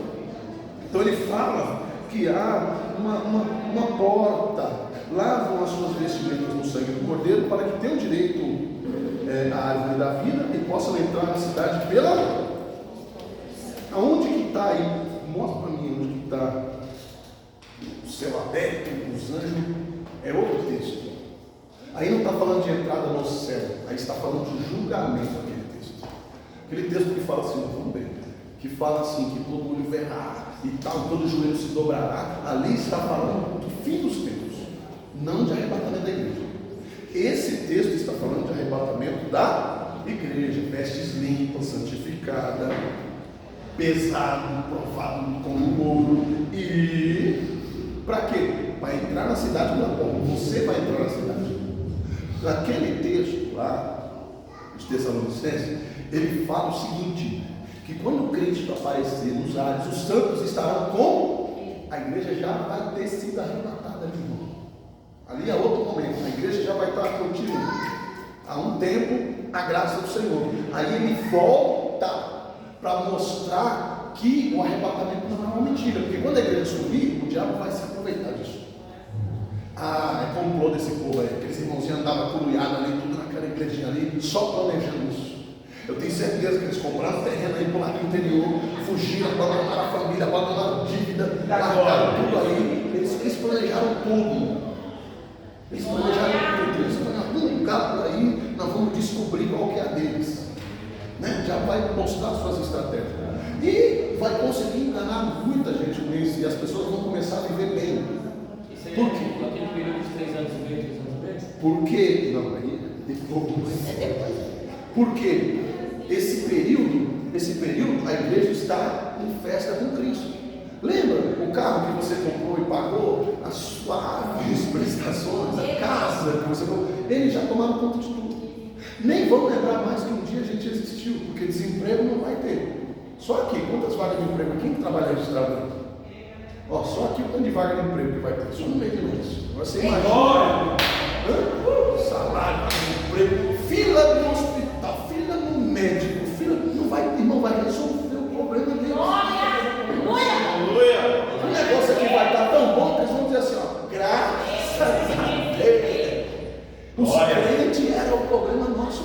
Speaker 1: Então ele fala que há uma porta, lavam as suas vestimentas no sangue do Cordeiro para que tenham direito à árvore da vida e possam entrar na cidade pela. Aonde que está aí? Mostra para mim onde que está o céu aberto, os anjos. É outro texto. Aí não está falando de entrada no céu, aí está falando de julgamento aquele texto. Aquele texto que fala assim, vamos ver, que fala assim, que todo olho verá e tal, todo joelho se dobrará, ali está falando do fim dos tempos, não de arrebatamento da igreja. Esse texto está falando de arrebatamento da igreja, vestes limpas, santificada, pesado, provado como ouro, e para quê? Para entrar na cidade da porta. Você vai entrar na cidade. Naquele texto lá, de Tessalonicenses, ele fala o seguinte, que quando o Cristo aparecer nos ares, os santos estarão com, a igreja já vai ter sido arrebatada ali, irmão. Ali é outro momento, a igreja já vai estar contínua. Há um tempo, a graça do Senhor. Aí ele volta para mostrar que o arrebatamento não é uma mentira, porque quando a igreja subir, o diabo vai se aproveitar disso. É complô desse povo aí, aqueles irmãozinhos andavam curulhados ali, tudo naquela igrejinha ali, só planejando isso. Eu tenho certeza que eles compraram terreno aí por lá no interior, fugiram, abandonaram a família, abandonaram a dívida, largaram tudo aí. Eles planejaram tudo. Eles planejaram tudo. Eles falaram, algum lugar por aí, nós vamos descobrir qual que é a deles. Né? Já vai mostrar suas estratégias. E vai conseguir enganar muita gente com isso. E as pessoas vão começar a viver bem. Por quê?
Speaker 6: Aquele período de 3 anos e meio, 3 anos e meio?
Speaker 1: Por quê? Não, aí depois. Por quê? Esse período, a igreja está em festa com Cristo. Lembra o carro que você comprou e pagou, as suaves prestações, a casa que você comprou? Eles já tomaram conta de tudo. Nem vão lembrar mais que um dia a gente existiu, porque desemprego não vai ter. Só aqui, quantas vagas de emprego? Quem trabalha registrado? Ó, só aqui o tanto de vaga de emprego que vai ter, só no meio de mês. Você imagina. Salário, emprego, fila no hospital, fila no médico, fila, não vai resolver o problema deles. O negócio aqui vai estar tão bom que eles vão dizer assim, ó, graças a Deus. Os crentes era o problema nosso,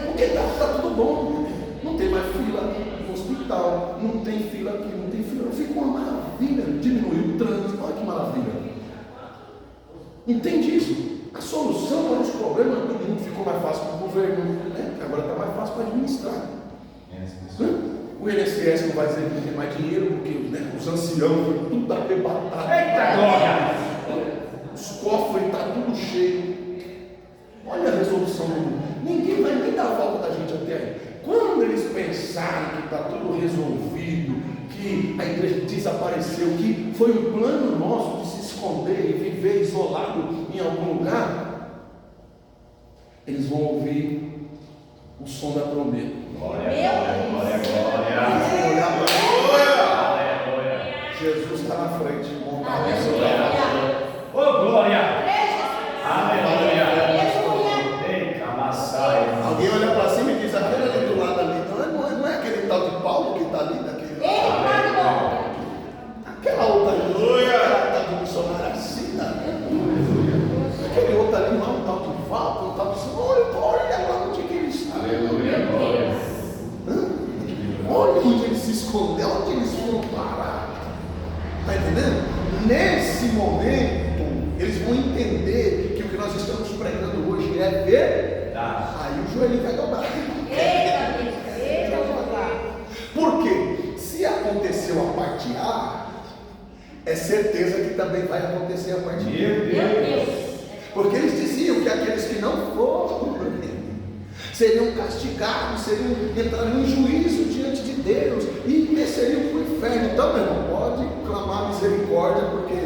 Speaker 1: porque está tudo bom. Não tem mais fila no hospital, não tem fila aqui, não tem fila. Ficou uma maravilha, diminuiu o trânsito, olha que maravilha. Entende isso? A solução para os problemas do mundo ficou mais fácil para o governo, né? Agora está mais fácil para administrar. O INSS não vai dizer que não tem mais dinheiro, porque né, os anciãos foram tudo arrebatado.
Speaker 6: Eita glória!
Speaker 1: Os cofres estão tudo cheio. Olha a resolução do mundo. Ninguém vai nem dar volta da gente até aí. Quando eles pensarem que está tudo resolvido, que a igreja desapareceu, que foi um plano nosso de se esconder e viver isolado em algum lugar, eles vão ouvir o som da trombeta.
Speaker 2: Glória, glória, glória,
Speaker 1: Eles vão olhar para
Speaker 2: glória.
Speaker 1: Jesus está na frente.
Speaker 2: Ô glória! Aleluia! Ei, Camaçaia!
Speaker 1: Alguém olha para cima e diz, aquele ali do lado ali, não é aquele tal de Paulo que está ali, daquele aquela outra ali, aquela tal de missionária assim, aquele outro ali, não, um tal de Valdo, um tal de olha lá onde que ele está.
Speaker 2: Aleluia, glória!
Speaker 1: Olha onde ele se escondeu, onde eles foram parar. Está entendendo? Nesse momento, eles vão entender que o que nós estamos pregando hoje é verdade. Aí o joelho vai dobrar. Por quê? Se aconteceu a parte A, é certeza que também vai acontecer a parte B.
Speaker 2: Meu Deus!
Speaker 1: Porque eles diziam que aqueles que não foram seriam castigados, entrariam em juízo diante de Deus e desceriam para o inferno. Então, meu irmão, pode clamar misericórdia, porque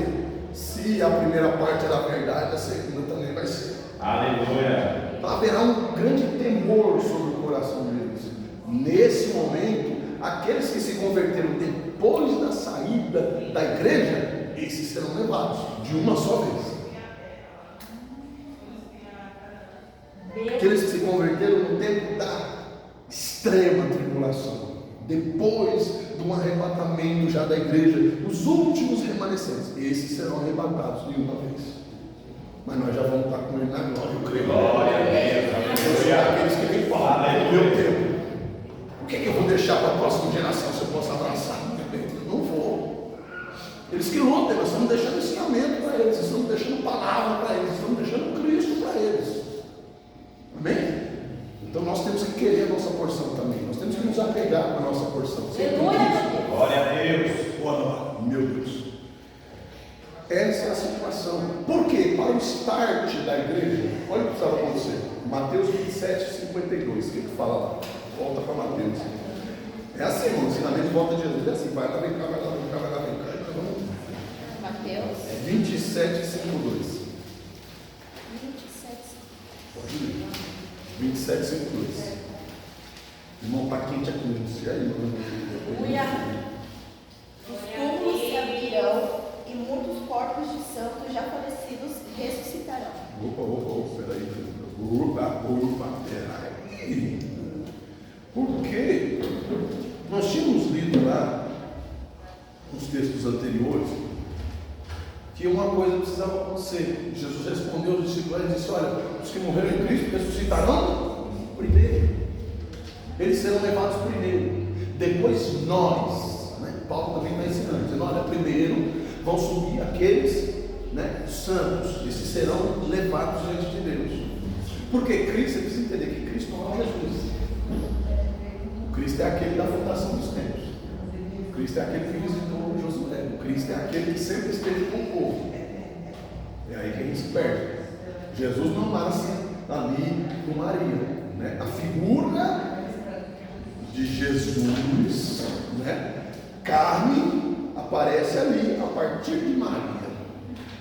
Speaker 1: se a primeira parte era verdade, a segunda também vai ser.
Speaker 2: Aleluia!
Speaker 1: Haverá um grande temor sobre o coração deles. Nesse momento, aqueles que se converteram depois da saída da igreja, esses serão levados de uma só vez. Aqueles que se converteram no tempo da extrema tribulação, depois do arrebatamento já da igreja, os últimos remanescentes, esses serão arrebatados de uma vez. Mas nós já vamos estar com ele na glória, eu creio.
Speaker 2: Glória a Deus!
Speaker 1: Aqueles que nem falam, no meu tempo. O que eu vou deixar para a próxima geração se eu posso abraçar? Eu não vou. Eles que lutem, nós estamos deixando ensinamento para eles, estamos deixando palavra para eles, estamos deixando Cristo para eles. Amém? Então nós temos que querer a nossa porção também. Nós temos que nos apegar com a nossa porção.
Speaker 2: Glória a Deus!
Speaker 1: Oh, meu Deus! Essa é a situação. Por quê? Para o start da igreja, olha o que precisava acontecer. Mateus 27, 52. O que fala lá? Volta para Mateus. É assim, o ensinamento de volta de Jesus. É assim, vai lá, vem cá, vai lá, vem cá, vai lá, vem cá. Então, vamos.
Speaker 4: Mateus
Speaker 3: 27,
Speaker 1: 27, 52. 27, 52. Irmão, está quente aqui. E aí,
Speaker 4: Os túmulos se abrirão e muitos corpos de santos já falecidos ressuscitarão.
Speaker 1: Opa, peraí. Peraí. Porque nós tínhamos lido lá, nos textos anteriores, que uma coisa precisava acontecer. Jesus respondeu aos discípulos e disse, olha, os que morreram em Cristo ressuscitarão primeiro. Eles serão levados primeiro. depois nós, né? Paulo também está ensinando, dizendo, olha, primeiro vão subir aqueles, né, santos, esses serão levados diante de Deus. Porque Cristo, você precisa entender que Cristo não é Jesus. O Cristo é aquele da fundação dos tempos. O Cristo é aquele que visitou Josué. O Cristo é aquele que sempre esteve com o povo. É aí que a gente se perde. Jesus não nasce ali com Maria, né? A figura de Jesus, né, carne, aparece ali a partir de Maria.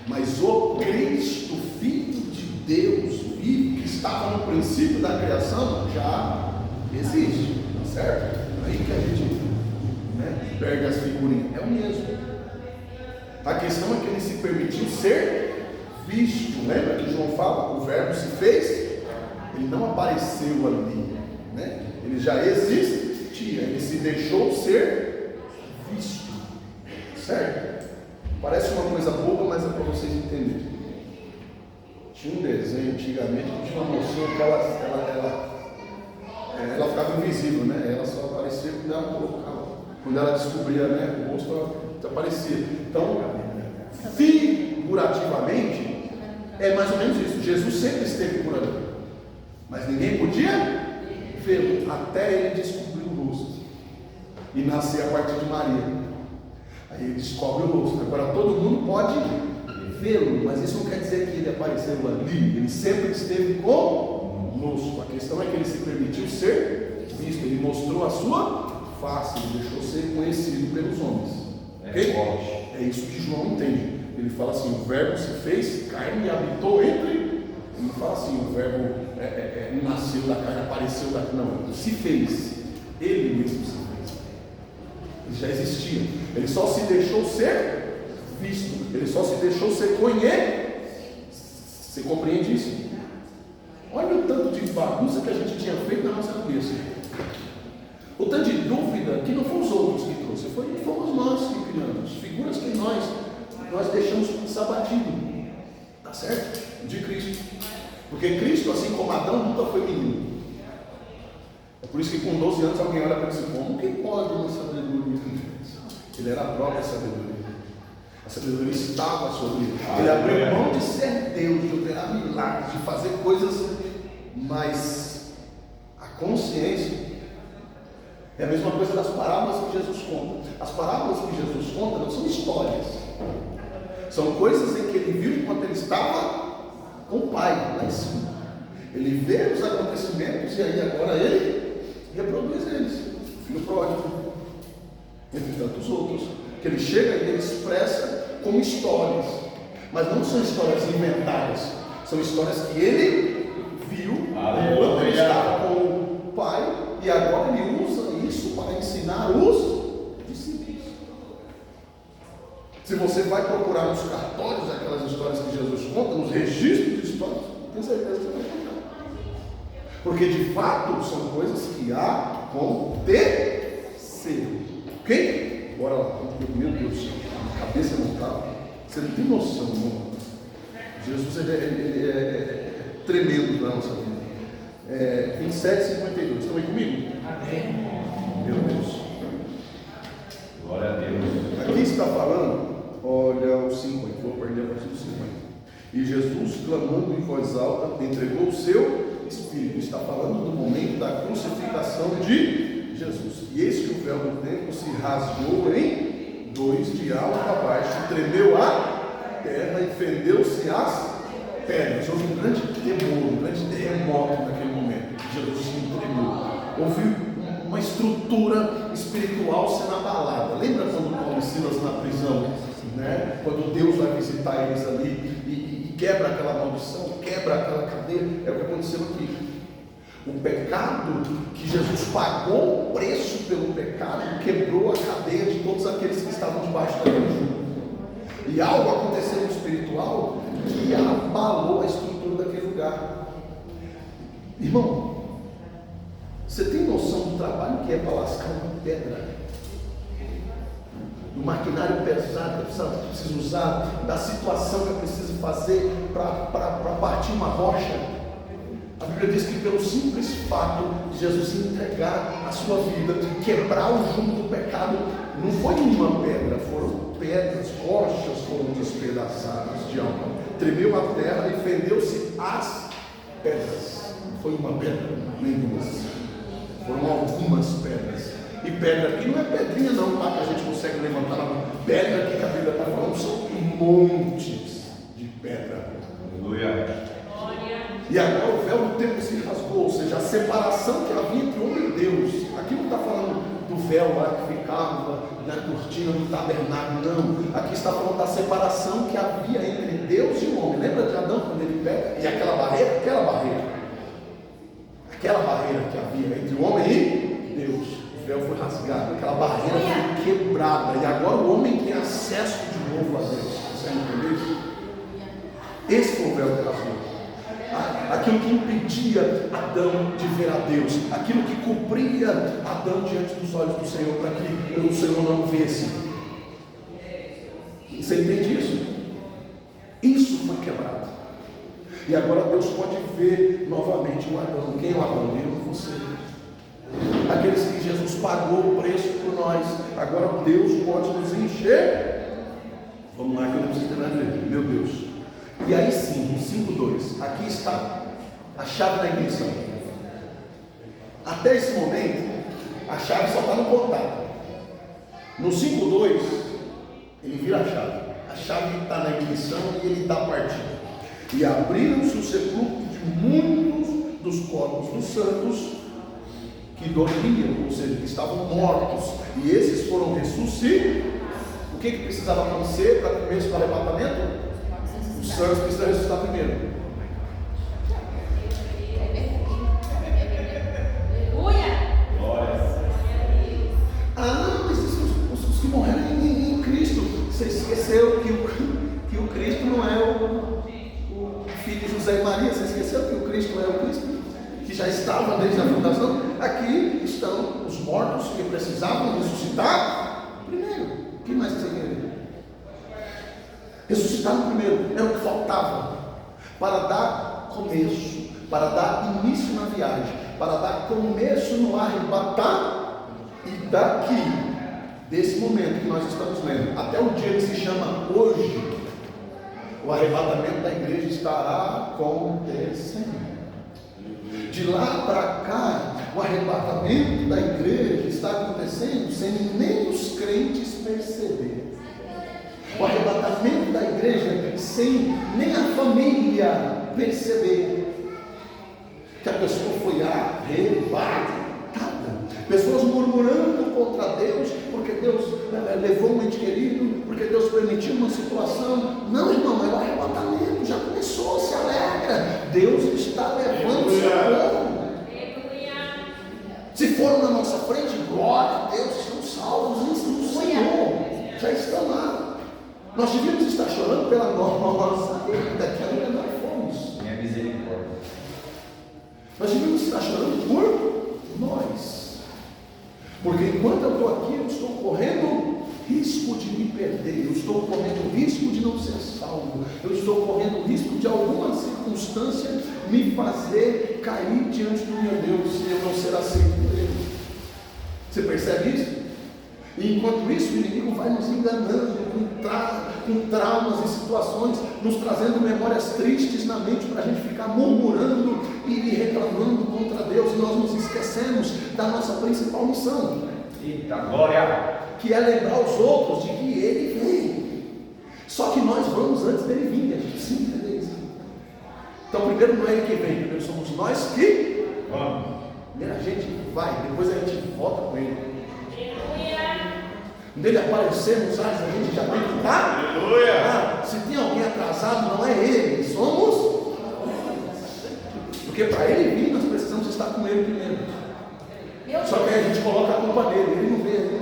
Speaker 1: Mas o Cristo, Filho de Deus vivo, que estava no princípio da criação, já existe, certo? Aí que a gente, né, perde as figurinhas. É o mesmo. A questão é que ele se permitiu ser visto. Lembra que João fala? O verbo se fez, ele não apareceu ali, né? Ele já existia, ele se deixou ser visto, certo? Parece uma coisa boba, mas é para vocês entenderem. Tinha um desenho antigamente que tinha uma mocinha que ela ficava invisível, né? Ela só aparecia quando ela colocava. Quando ela descobria, né, o rosto, ela aparecia. Então, figurativamente, é mais ou menos isso. Jesus sempre esteve por ali, mas ninguém podia vê-lo até ele descobrir o rosto e nascer a partir de Maria. Aí ele descobre o rosto. Agora todo mundo pode vê-lo, mas isso não quer dizer que ele apareceu ali. Ele sempre esteve conosco. A questão é que ele se permitiu ser visto. Ele mostrou a sua face, ele deixou ser conhecido pelos homens. Okay? É isso que João entende. Ele fala assim: o verbo se fez carne e habitou entre. Ele não fala assim: o verbo nasceu da carne, apareceu da carne. Não, se fez. Ele mesmo se fez. Ele já existia. Ele só se deixou ser visto. Ele só se deixou ser conhecido. Você compreende isso? Olha o tanto de bagunça que a gente tinha feito na nossa cabeça. O tanto de dúvida que não foram os outros que trouxe, fomos nós que criamos. Figuras que nós deixamos passar batido. Tá certo? De Cristo. Porque Cristo, assim como Adão, nunca foi menino. É por isso que com 12 anos alguém olha para ele e diz: como que pode uma sabedoria? Ele era a própria sabedoria. A sabedoria estava sobre ele. Ele abriu mão de ser Deus, de operar milagres, de fazer coisas, mas a consciência é a mesma coisa das parábolas que Jesus conta. As parábolas que Jesus conta não são histórias, são coisas em que ele viu enquanto ele estava com o Pai lá em cima. Ele vê os acontecimentos e aí agora ele reproduz eles. Filho pródigo, entre tantos outros, que ele chega e ele expressa como histórias, mas não são histórias inventadas, são histórias que ele viu enquanto ele estava com o Pai, e agora ele usa isso para ensinar os discípulos. Se você vai procurar nos cartórios aquelas histórias que Jesus conta, nos registros de histórias, tenho certeza que você vai encontrar, porque de fato são coisas que aconteceram. Ok? Bora lá. Meu Deus, a cabeça não está. Você não tem noção, irmão. Jesus ele é tremendo na nossa vida. 27:52. Estão aí comigo?
Speaker 6: Amém.
Speaker 1: Meu Deus.
Speaker 2: Glória a Deus.
Speaker 1: Aqui está falando, olha o 50, vou perder a partir do 50. E Jesus, clamando em voz alta, entregou o seu Espírito. Está falando do momento da crucificação de Jesus. E eis que o véu do templo se rasgou em dois, de alto a baixo, tremeu a terra e fendeu-se as pedras. Houve um grande temor, um grande terremoto naquele momento. Jesus se tremeu. Houve uma estrutura espiritual sendo abalada. Lembra quando Paulo e Silas na prisão, né? Quando Deus vai visitar eles ali e quebra aquela maldição, quebra aquela cadeia? É o que aconteceu aqui. O pecado que Jesus pagou o preço pelo pecado quebrou a cadeia de todos aqueles que estavam debaixo daquele jugo. E algo aconteceu no espiritual que abalou a estrutura daquele lugar. Irmão, você tem noção do trabalho que é para lascar uma pedra? Do maquinário pesado que precisa usar, da situação que eu preciso fazer para partir uma rocha? A Bíblia diz que pelo simples fato de Jesus entregar a sua vida, quebrar o jugo do pecado, não foi uma pedra, foram pedras, rochas foram despedaçadas de alma. Tremeu a terra e fendeu-se as pedras. Não foi uma pedra, nem duas. Foram algumas pedras. E pedra aqui não é pedrinha não, tá? Que a gente consegue levantar na mão. Pedra aqui que a Bíblia está falando são montes de pedra.
Speaker 2: Aleluia.
Speaker 1: E agora o véu do templo se rasgou, ou seja, a separação que havia entre o homem e Deus. Aqui não está falando do véu lá que ficava na cortina do tabernáculo, não. Aqui está falando da separação que havia entre Deus e o homem. Lembra de Adão quando ele pega? E aquela barreira que havia entre o homem e Deus. O véu foi rasgado, aquela barreira foi quebrada. E agora o homem tem acesso de novo a Deus. Você entendeu isso? Esse foi o véu que rasgou. Aquilo que impedia Adão de ver a Deus, aquilo que cobria Adão diante dos olhos do Senhor, para que o Senhor não o visse. Você entende isso? Isso foi quebrado. E agora Deus pode ver novamente o Adão. Quem é o Adão? Eu e você. Aqueles que Jesus pagou o preço por nós. Agora Deus pode nos encher. Vamos lá que eu não preciso ter nada a ver. Meu Deus. E aí sim, no 5:2, aqui está a chave da ignição. Até esse momento, a chave só está no contato. No 5:2, ele vira a chave. A chave está na ignição e ele está partindo. E abriram-se os sepulcros de muitos dos corpos dos santos que dormiam, ou seja, que estavam mortos. E esses foram ressuscitados. O que precisava acontecer para o começo do arrebatamento? Os santos precisam ressuscitar primeiro. Ah, mas os que morreram em Cristo. Você esqueceu que o Cristo não é o filho de José e Maria. Você esqueceu que o Cristo não é o Cristo, que já estava desde a fundação. Aqui estão os mortos que precisavam ressuscitar primeiro. O que mais você quer ver? Ressuscitar no primeiro, era o que faltava para dar começo, para dar início na viagem, para dar começo no arrebatar. E daqui, desse momento que nós estamos lendo, até o dia que se chama hoje, o arrebatamento da igreja estará acontecendo. De lá para cá, o arrebatamento da igreja está acontecendo sem nem os crentes perceberem. O arrebatamento da igreja sem nem a família perceber que a pessoa foi arrebatada. Pessoas murmurando contra Deus porque Deus levou um ente querido, porque Deus permitiu uma situação. Não, irmão, é o arrebatamento, já começou, se alegra. Deus está levando o seu povo. Se foram na nossa frente, glória a Deus, estão salvos no Senhor, já estão lá. Nós devíamos estar chorando pela nossa vida, que ainda não fomos.
Speaker 2: Minha misericórdia.
Speaker 1: Nós devíamos estar chorando por nós. Porque enquanto eu estou aqui, eu estou correndo risco de me perder. Eu estou correndo risco de não ser salvo. Eu estou correndo risco de alguma circunstância me fazer cair diante do meu Deus e eu não ser aceito por Ele. Você percebe isso? E enquanto isso, o inimigo vai nos enganando com traumas e situações, nos trazendo memórias tristes na mente para a gente ficar murmurando e reclamando contra Deus. E nós nos esquecemos da nossa principal missão.
Speaker 2: Eita glória!
Speaker 1: Que é lembrar os outros de que Ele vem. Só que nós vamos antes dele vir, a gente precisa entender isso. Então primeiro não é Ele que vem, primeiro somos nós que vamos. Primeiro a gente vai, depois a gente volta com Ele. Quando Ele aparecer nos ares, a gente já tem que estar. Aleluia! Se tem alguém atrasado, não é Ele, somos. Porque para Ele vir, nós precisamos estar com Ele primeiro. Só que aí a gente coloca a culpa nele, Ele não vê ainda.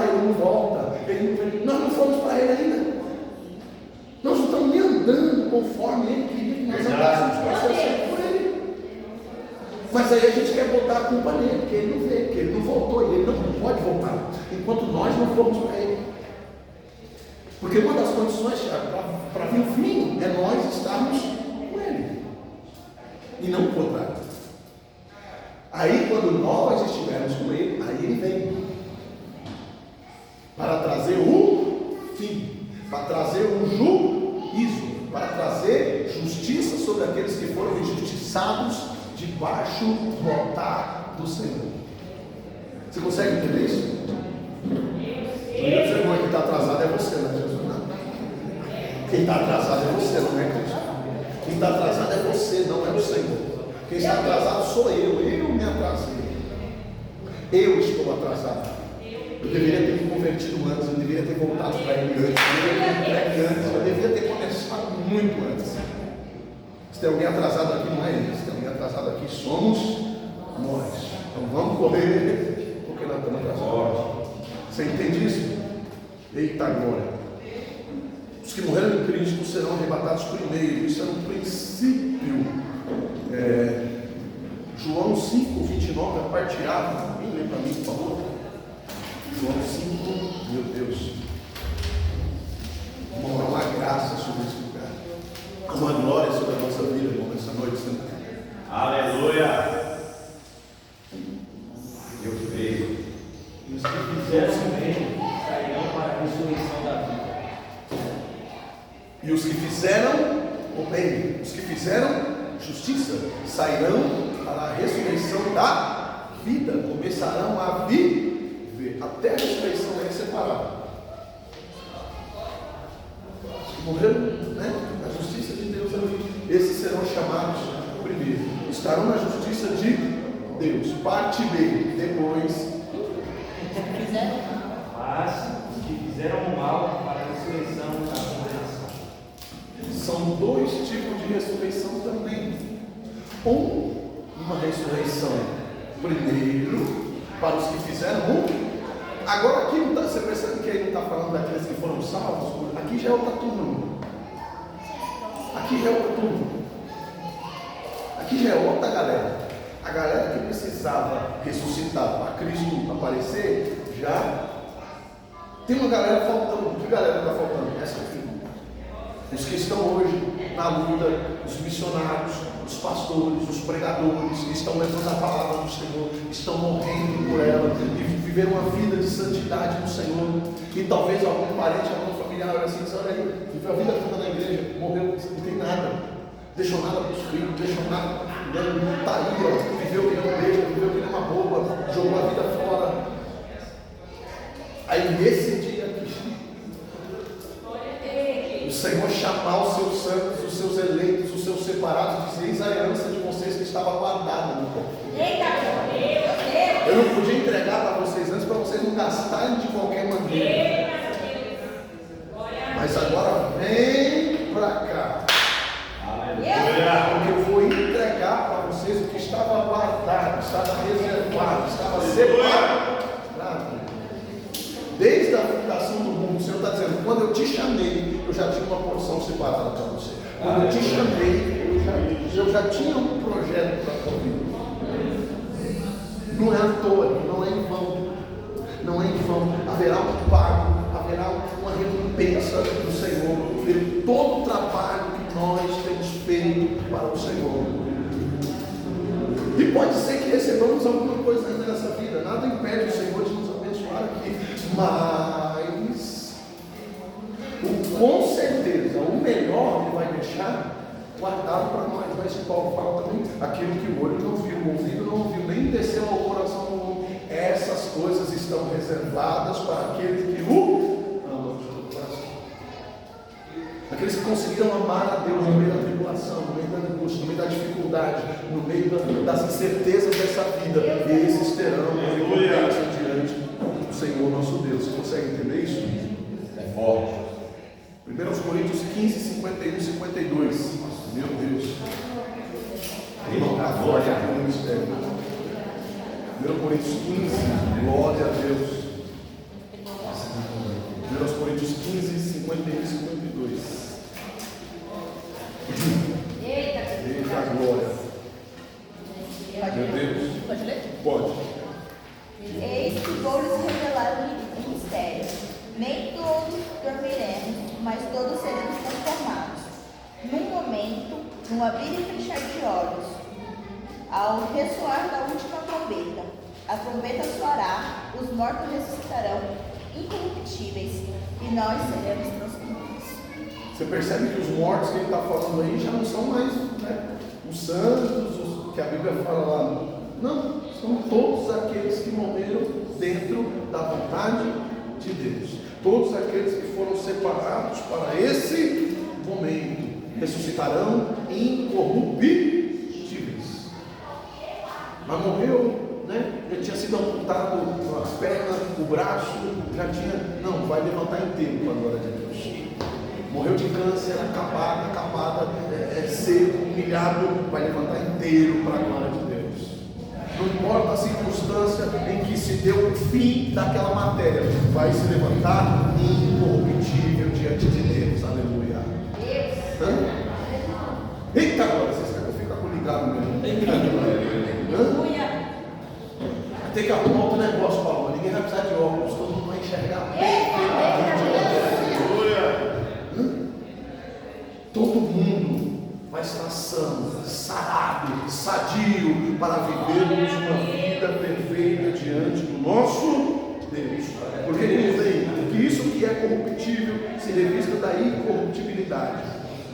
Speaker 1: Ele não volta, Ele não vê. Nós não fomos para Ele ainda. Nós não estamos nem andando conforme Ele queria que nós andássemos para ser aceito por Ele. Mas aí a gente quer botar a culpa nele, porque Ele não vê, porque Ele não voltou, e Ele não pode voltar, enquanto nós não formos para Ele. Porque uma das condições para vir o fim é nós estarmos com Ele. e não o contrário. Aí, quando nós estivermos com Ele, aí Ele vem para trazer o fim, para trazer o juízo, para trazer justiça sobre aqueles que foram injustiçados debaixo do altar do Senhor. Você consegue entender isso? Primeiro sermão que está atrasado é você, não é Jesus? Quem está atrasado é você, não é Cristo. Quem está atrasado é você, não é o Senhor. Quem está atrasado sou eu me atrasei. Eu estou atrasado. Eu deveria ter me convertido antes, eu deveria ter voltado para Ele antes, eu deveria ter começado muito antes. Se tem alguém atrasado aqui, não é ele. Se tem alguém atrasado aqui, somos nós. Então vamos correr, porque nós estamos atrasados. Você entende isso? Eita glória! Os que morreram em Cristo serão arrebatados primeiro. Isso é um princípio. João 5:29, a parte A. Alguém lê para mim, por favor? João 5, meu Deus. Irmão, há uma graça sobre esse lugar. Há uma glória sobre a nossa vida, irmão, nessa noite.
Speaker 2: Aleluia! Eu creio.
Speaker 6: E os que fizeram o bem sairão para a ressurreição da vida.
Speaker 1: E os que fizeram o bem, os que fizeram justiça, sairão para a ressurreição da vida, começarão a viver. Até a ressurreição é separada. Os que morreram, né? A justiça de Deus ali, esses serão chamados primeiro. Estarão na justiça de Deus. Parte B, depois.
Speaker 6: Mas os que fizeram o mal para a ressurreição da condenação.
Speaker 1: São dois tipos de ressurreição também. Uma ressurreição primeiro para os que fizeram o. Agora aqui não tá, você percebe que ele não está falando daqueles que foram salvos? Aqui já é outra turma. Aqui já é outra turma. Aqui já é outra galera. A galera que precisava ressuscitar para Cristo aparecer, já tem uma galera faltando. Que galera está faltando? Essa aqui. Os que estão hoje na luta, os missionários, os pastores, os pregadores, que estão levando a palavra do Senhor, estão morrendo por ela e viveram uma vida de santidade no Senhor. E talvez algum parente, algum familiar, assim, diz: olha aí, viveu a vida toda na igreja, morreu, não tem nada, deixou nada para os filhos, deixou nada, está aí, ó, viveu que não deixa, viveu que nem uma boba, jogou a vida fora. Aí nesse dia aqui, o Senhor chamar os seus santos, os seus eleitos, os seus separados, dizer: eis a herança de vocês que estava guardada no corpo. Eu não podia entregar para vocês antes, para vocês não gastarem de qualquer maneira. Mas agora vem para cá. Porque eu vou entregar para vocês o que estava guardado, estava reservado, estava separado. Desde a fundação do mundo, o Senhor está dizendo: quando eu te chamei, eu já tinha uma porção separada para você. Quando eu te chamei, eu já tinha um projeto para a tua vida. Não é à toa, não é em vão. Não é em vão. Haverá um pago, haverá uma recompensa do Senhor pelo todo o trabalho que nós temos feito para o Senhor. E pode ser que recebamos alguma coisa ainda nessa vida. Nada impede o Senhor de nos abençoar aqui. Mas, com certeza, o melhor Ele vai deixar guardado para nós. Mas Paulo fala também: aquilo que o olho não viu, o ouvido não ouviu, nem desceu ao coração do homem. Essas coisas estão reservadas para aqueles que o amam de todo o coração. Aqueles que conseguiram amar a Deus no meio da tribulação, no meio da angústia, no meio da dificuldade, no meio das incertezas dessa vida. E esses terão uma recompensa diante do Senhor nosso Deus. Você consegue entender isso? É forte. 1 Coríntios 15, 51 e 52. Meu Deus. Irmão, a glória é um mistério. 1 Coríntios 15, glória a Deus. 1 Coríntios 15, 51 e 52. Eita glória. Meu Deus.
Speaker 4: Pode ler?
Speaker 1: Pode.
Speaker 4: Eis que vou lhes revelar um mistério. Nem todos dormiremos, mas todos seremos transformados. Num momento, num abrir e fechar de olhos, ao ressoar da última trombeta. A trombeta soará, os mortos ressuscitarão incorruptíveis, e nós seremos transformados.
Speaker 1: Você percebe que os mortos que ele está falando aí já não são mais, né, os santos, os que a Bíblia fala lá. Não, são todos aqueles que morreram dentro da vontade de Deus. Todos aqueles que foram separados para esse momento ressuscitarão incorruptíveis. Mas morreu, né? Já tinha sido amputado as pernas, o braço, já tinha. Não, vai levantar inteiro para a glória de Deus. Morreu de câncer, acabada, seco, humilhado, vai levantar inteiro para a glória de Deus. Não importa a circunstância em que se deu o fim daquela matéria, vai se levantar incorruptível diante de Deus. Aleluia. Eita, agora vocês querem que eu fique ligado mesmo?
Speaker 4: Aleluia.
Speaker 1: Vai ter que arrumar outro negócio, Paulo. Ninguém vai precisar de óculos, todo mundo vai enxergar perfeitamente. Todo mundo vai estar são, sarado, sadio, para vivermos uma vida perfeita diante do nosso Deus. Porque ele vem que isso que é corruptível se revista da incorruptibilidade,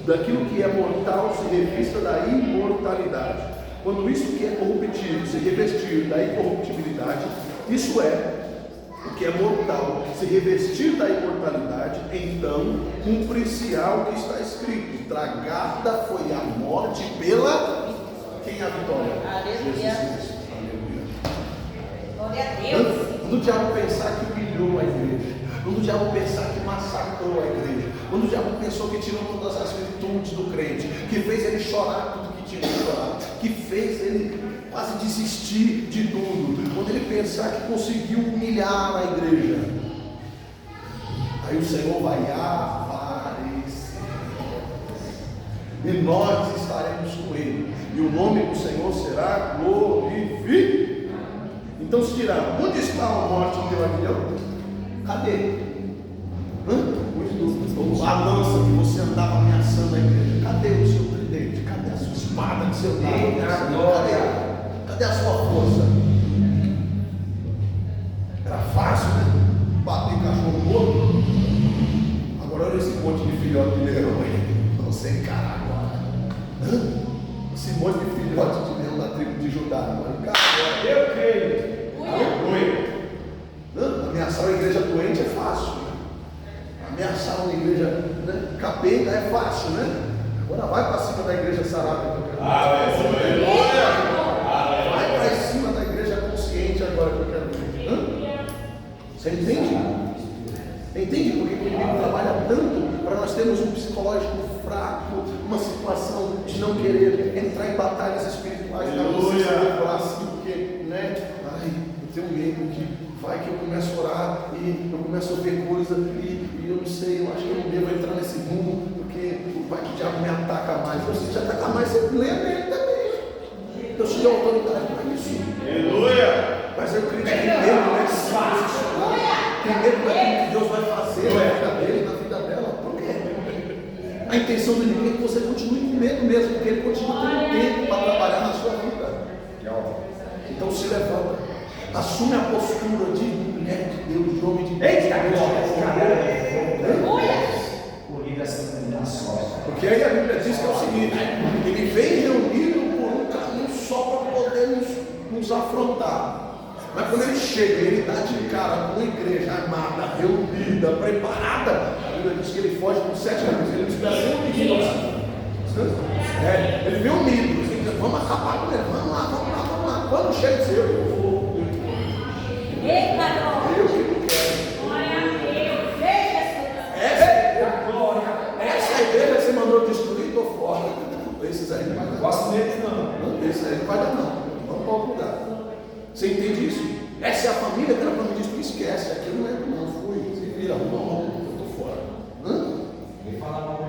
Speaker 1: daquilo que é mortal se revista da imortalidade. Quando isso que é corruptível se revestir da incorruptibilidade, isso é, o que é mortal se revestir da imortalidade, então cumprir-se-á o que está escrito: tragada foi a morte pela... Quem é a vitória?
Speaker 4: Aleluia.
Speaker 1: Jesus Cristo. Aleluia.
Speaker 4: Glória a Deus.
Speaker 1: Quando o diabo pensar que humilhou a igreja, quando o diabo pensar que massacrou a igreja, quando o diabo pensou que tirou todas as virtudes do crente, que fez ele chorar tudo que tinha que chorar, que fez ele quase desistir de tudo, quando ele pensar que conseguiu humilhar a igreja, aí o Senhor vai aparecer e nós estaremos com ele, e o nome do Senhor será glorificado. Então se dirá: onde está a morte do teu aguilhão? Cadê? A lança que você andava ameaçando a igreja, cadê o seu tridente? Cadê a sua espada que você andava ameaçando? Cadê a sua força? Era fácil, né? Bater cachorro morto. Agora olha esse monte de filhote de leão aí. Não sei encarar agora. Esse monte de filhote de leão da tribo de Judá. Agora, eu creio. Ameaçar uma igreja doente é fácil. Ameaçar uma igreja, né, capenga é fácil, né? Agora vai para cima da igreja sarada. Vai para cima da igreja consciente agora que eu quero ver. Você entende? Entende por que o inimigo trabalha tanto para nós termos um psicológico fraco, uma situação de não querer entrar em batalhas espirituais para você se decorar assim, porque, né? Ai, eu tenho medo que vai que eu começo a orar e eu começo a ver coisa e eu não sei, eu acho que eu não devo entrar nesse rumo, porque vai que o diabo me ataca mais. Então, se te atacar mais, você lembra ele também. Eu te dou autoridade para isso. Aleluia! Mas eu creio que tem medo, né? Tem medo daquilo que Deus vai fazer na vida dele, na vida dela. Por quê? A intenção do inimigo é que você continue com medo mesmo, porque ele continua tendo tempo para trabalhar na sua vida. Então se levanta, assume a postura de mulher de Deus, de homem de Deus. Porque aí a Bíblia diz que é o seguinte: ele vem reunido por um caminho só para poder nos afrontar. Mas quando ele chega, ele dá de cara com uma igreja armada, reunida, preparada. A Bíblia diz que ele foge com 7 caminhos. Ele não espera nem unido. Ele vem unido. Ele diz: vamos acabar com ele, vamos lá. Quando chega, diz: eu vou. Eu que não quero. Essa igreja que você mandou destruir, estou fora. Esses aí não vai dar. Gosto deles não. Esses aí não vai dar não. Vamos para outro lugar. Você entende isso? Essa é a família que era para me destruir. Esquece. Aqui eu não lembro não. Fui. Se vira. Não, eu estou fora.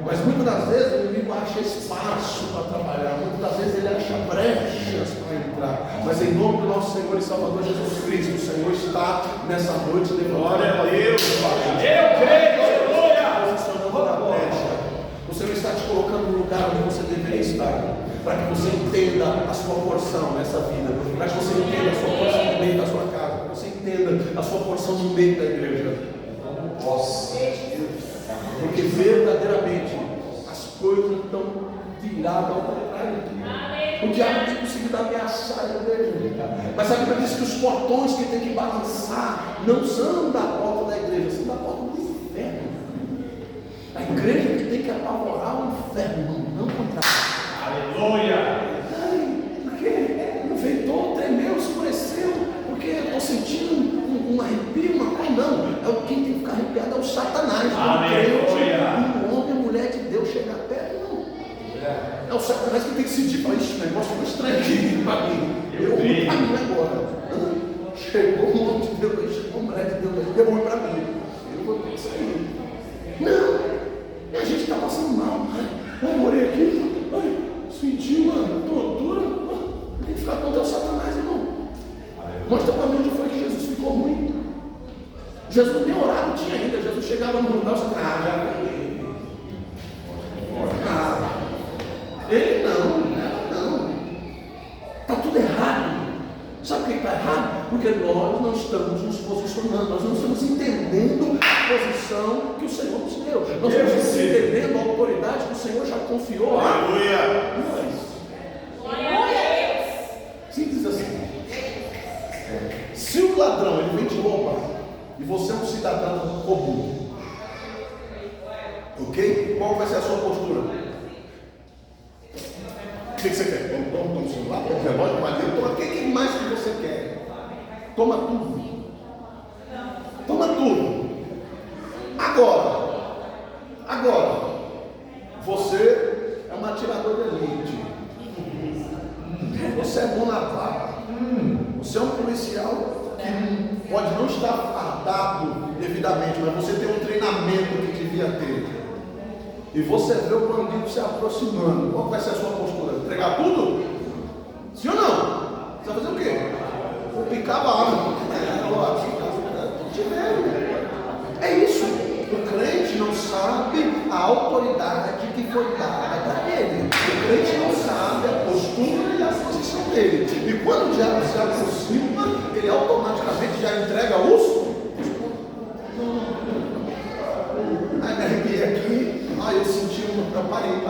Speaker 1: Mas muitas das vezes o inimigo acha espaço para trabalhar. Muitas das vezes ele acha brechas para entrar. Mas em nome do nosso Senhor e Salvador Jesus Cristo, o Senhor está nessa noite levantando. Glória a Deus. Eu creio. Posicionando na brecha. O Senhor está te colocando no lugar onde você deveria estar. para que você entenda a sua porção nessa vida, para que você entenda a sua porção no meio da sua casa, para que você entenda a sua porção no meio da igreja. Nossa, porque verdadeiramente as coisas estão viradas ao contrário. O diabo tem conseguido ameaçar a igreja, mas a Bíblia diz que os portões que tem que balançar não são da porta da igreja, são da porta do inferno. A igreja que tem que apavorar o inferno, não contra.
Speaker 2: Aleluia!
Speaker 1: Porque o ventou, tremeu, escureceu, porque eu estou sentindo um arrepio, uma coisa. Não, quem tem que ficar arrepiado é o Satanás.
Speaker 2: Aleluia!
Speaker 1: Um homem e mulher de Deus chegar perto, não. É o Satanás que tem que sentir, fala, esse negócio ficou estranho aqui para mim. Eu vou para mim agora. Chegou um homem de Deus aí, chegou uma mulher de Deus aí, deu ruim para mim. Eu vou ter que sair. Não, a gente está passando mal. Eu morei aqui, senti uma tortura. Tem que ficar contra o Satanás, irmão. Mostra para mim onde foi que Jesus ficou ruim. Jesus não tem orado, não tinha ainda. Jesus chegava no lugar, o Satanás já veio. Ele não. Está tudo errado. Sabe por que está errado? Porque nós não estamos nos posicionando, nós não estamos entendendo a posição que o Senhor nos deu. Nós não estamos entendendo a autoridade que o Senhor já confiou a nós. Simples assim. Se o ladrão ele vem te roubar e você é um cidadão comum, ok? Qual vai ser a sua postura? O que você quer? Toma o celular, toma o relógio, toma o que mais que você quer? Toma tudo. Toma tudo. Agora, você é um atirador de elite. Você é bom na barra. Você é um policial que pode não estar fardado devidamente, mas você tem um treinamento que devia ter. E você vê o bandido se aproximando. Qual vai ser a sua postura? Entregar tudo? Sim ou não? Você vai fazer o quê? Vou picar a arma. É isso. O crente não sabe a autoridade que foi dada para ele. O crente não sabe a postura e a posição dele. E quando o diabo se aproxima, ele automaticamente já entrega os. Aí me arrepiei aqui. Eu senti uma. Parei.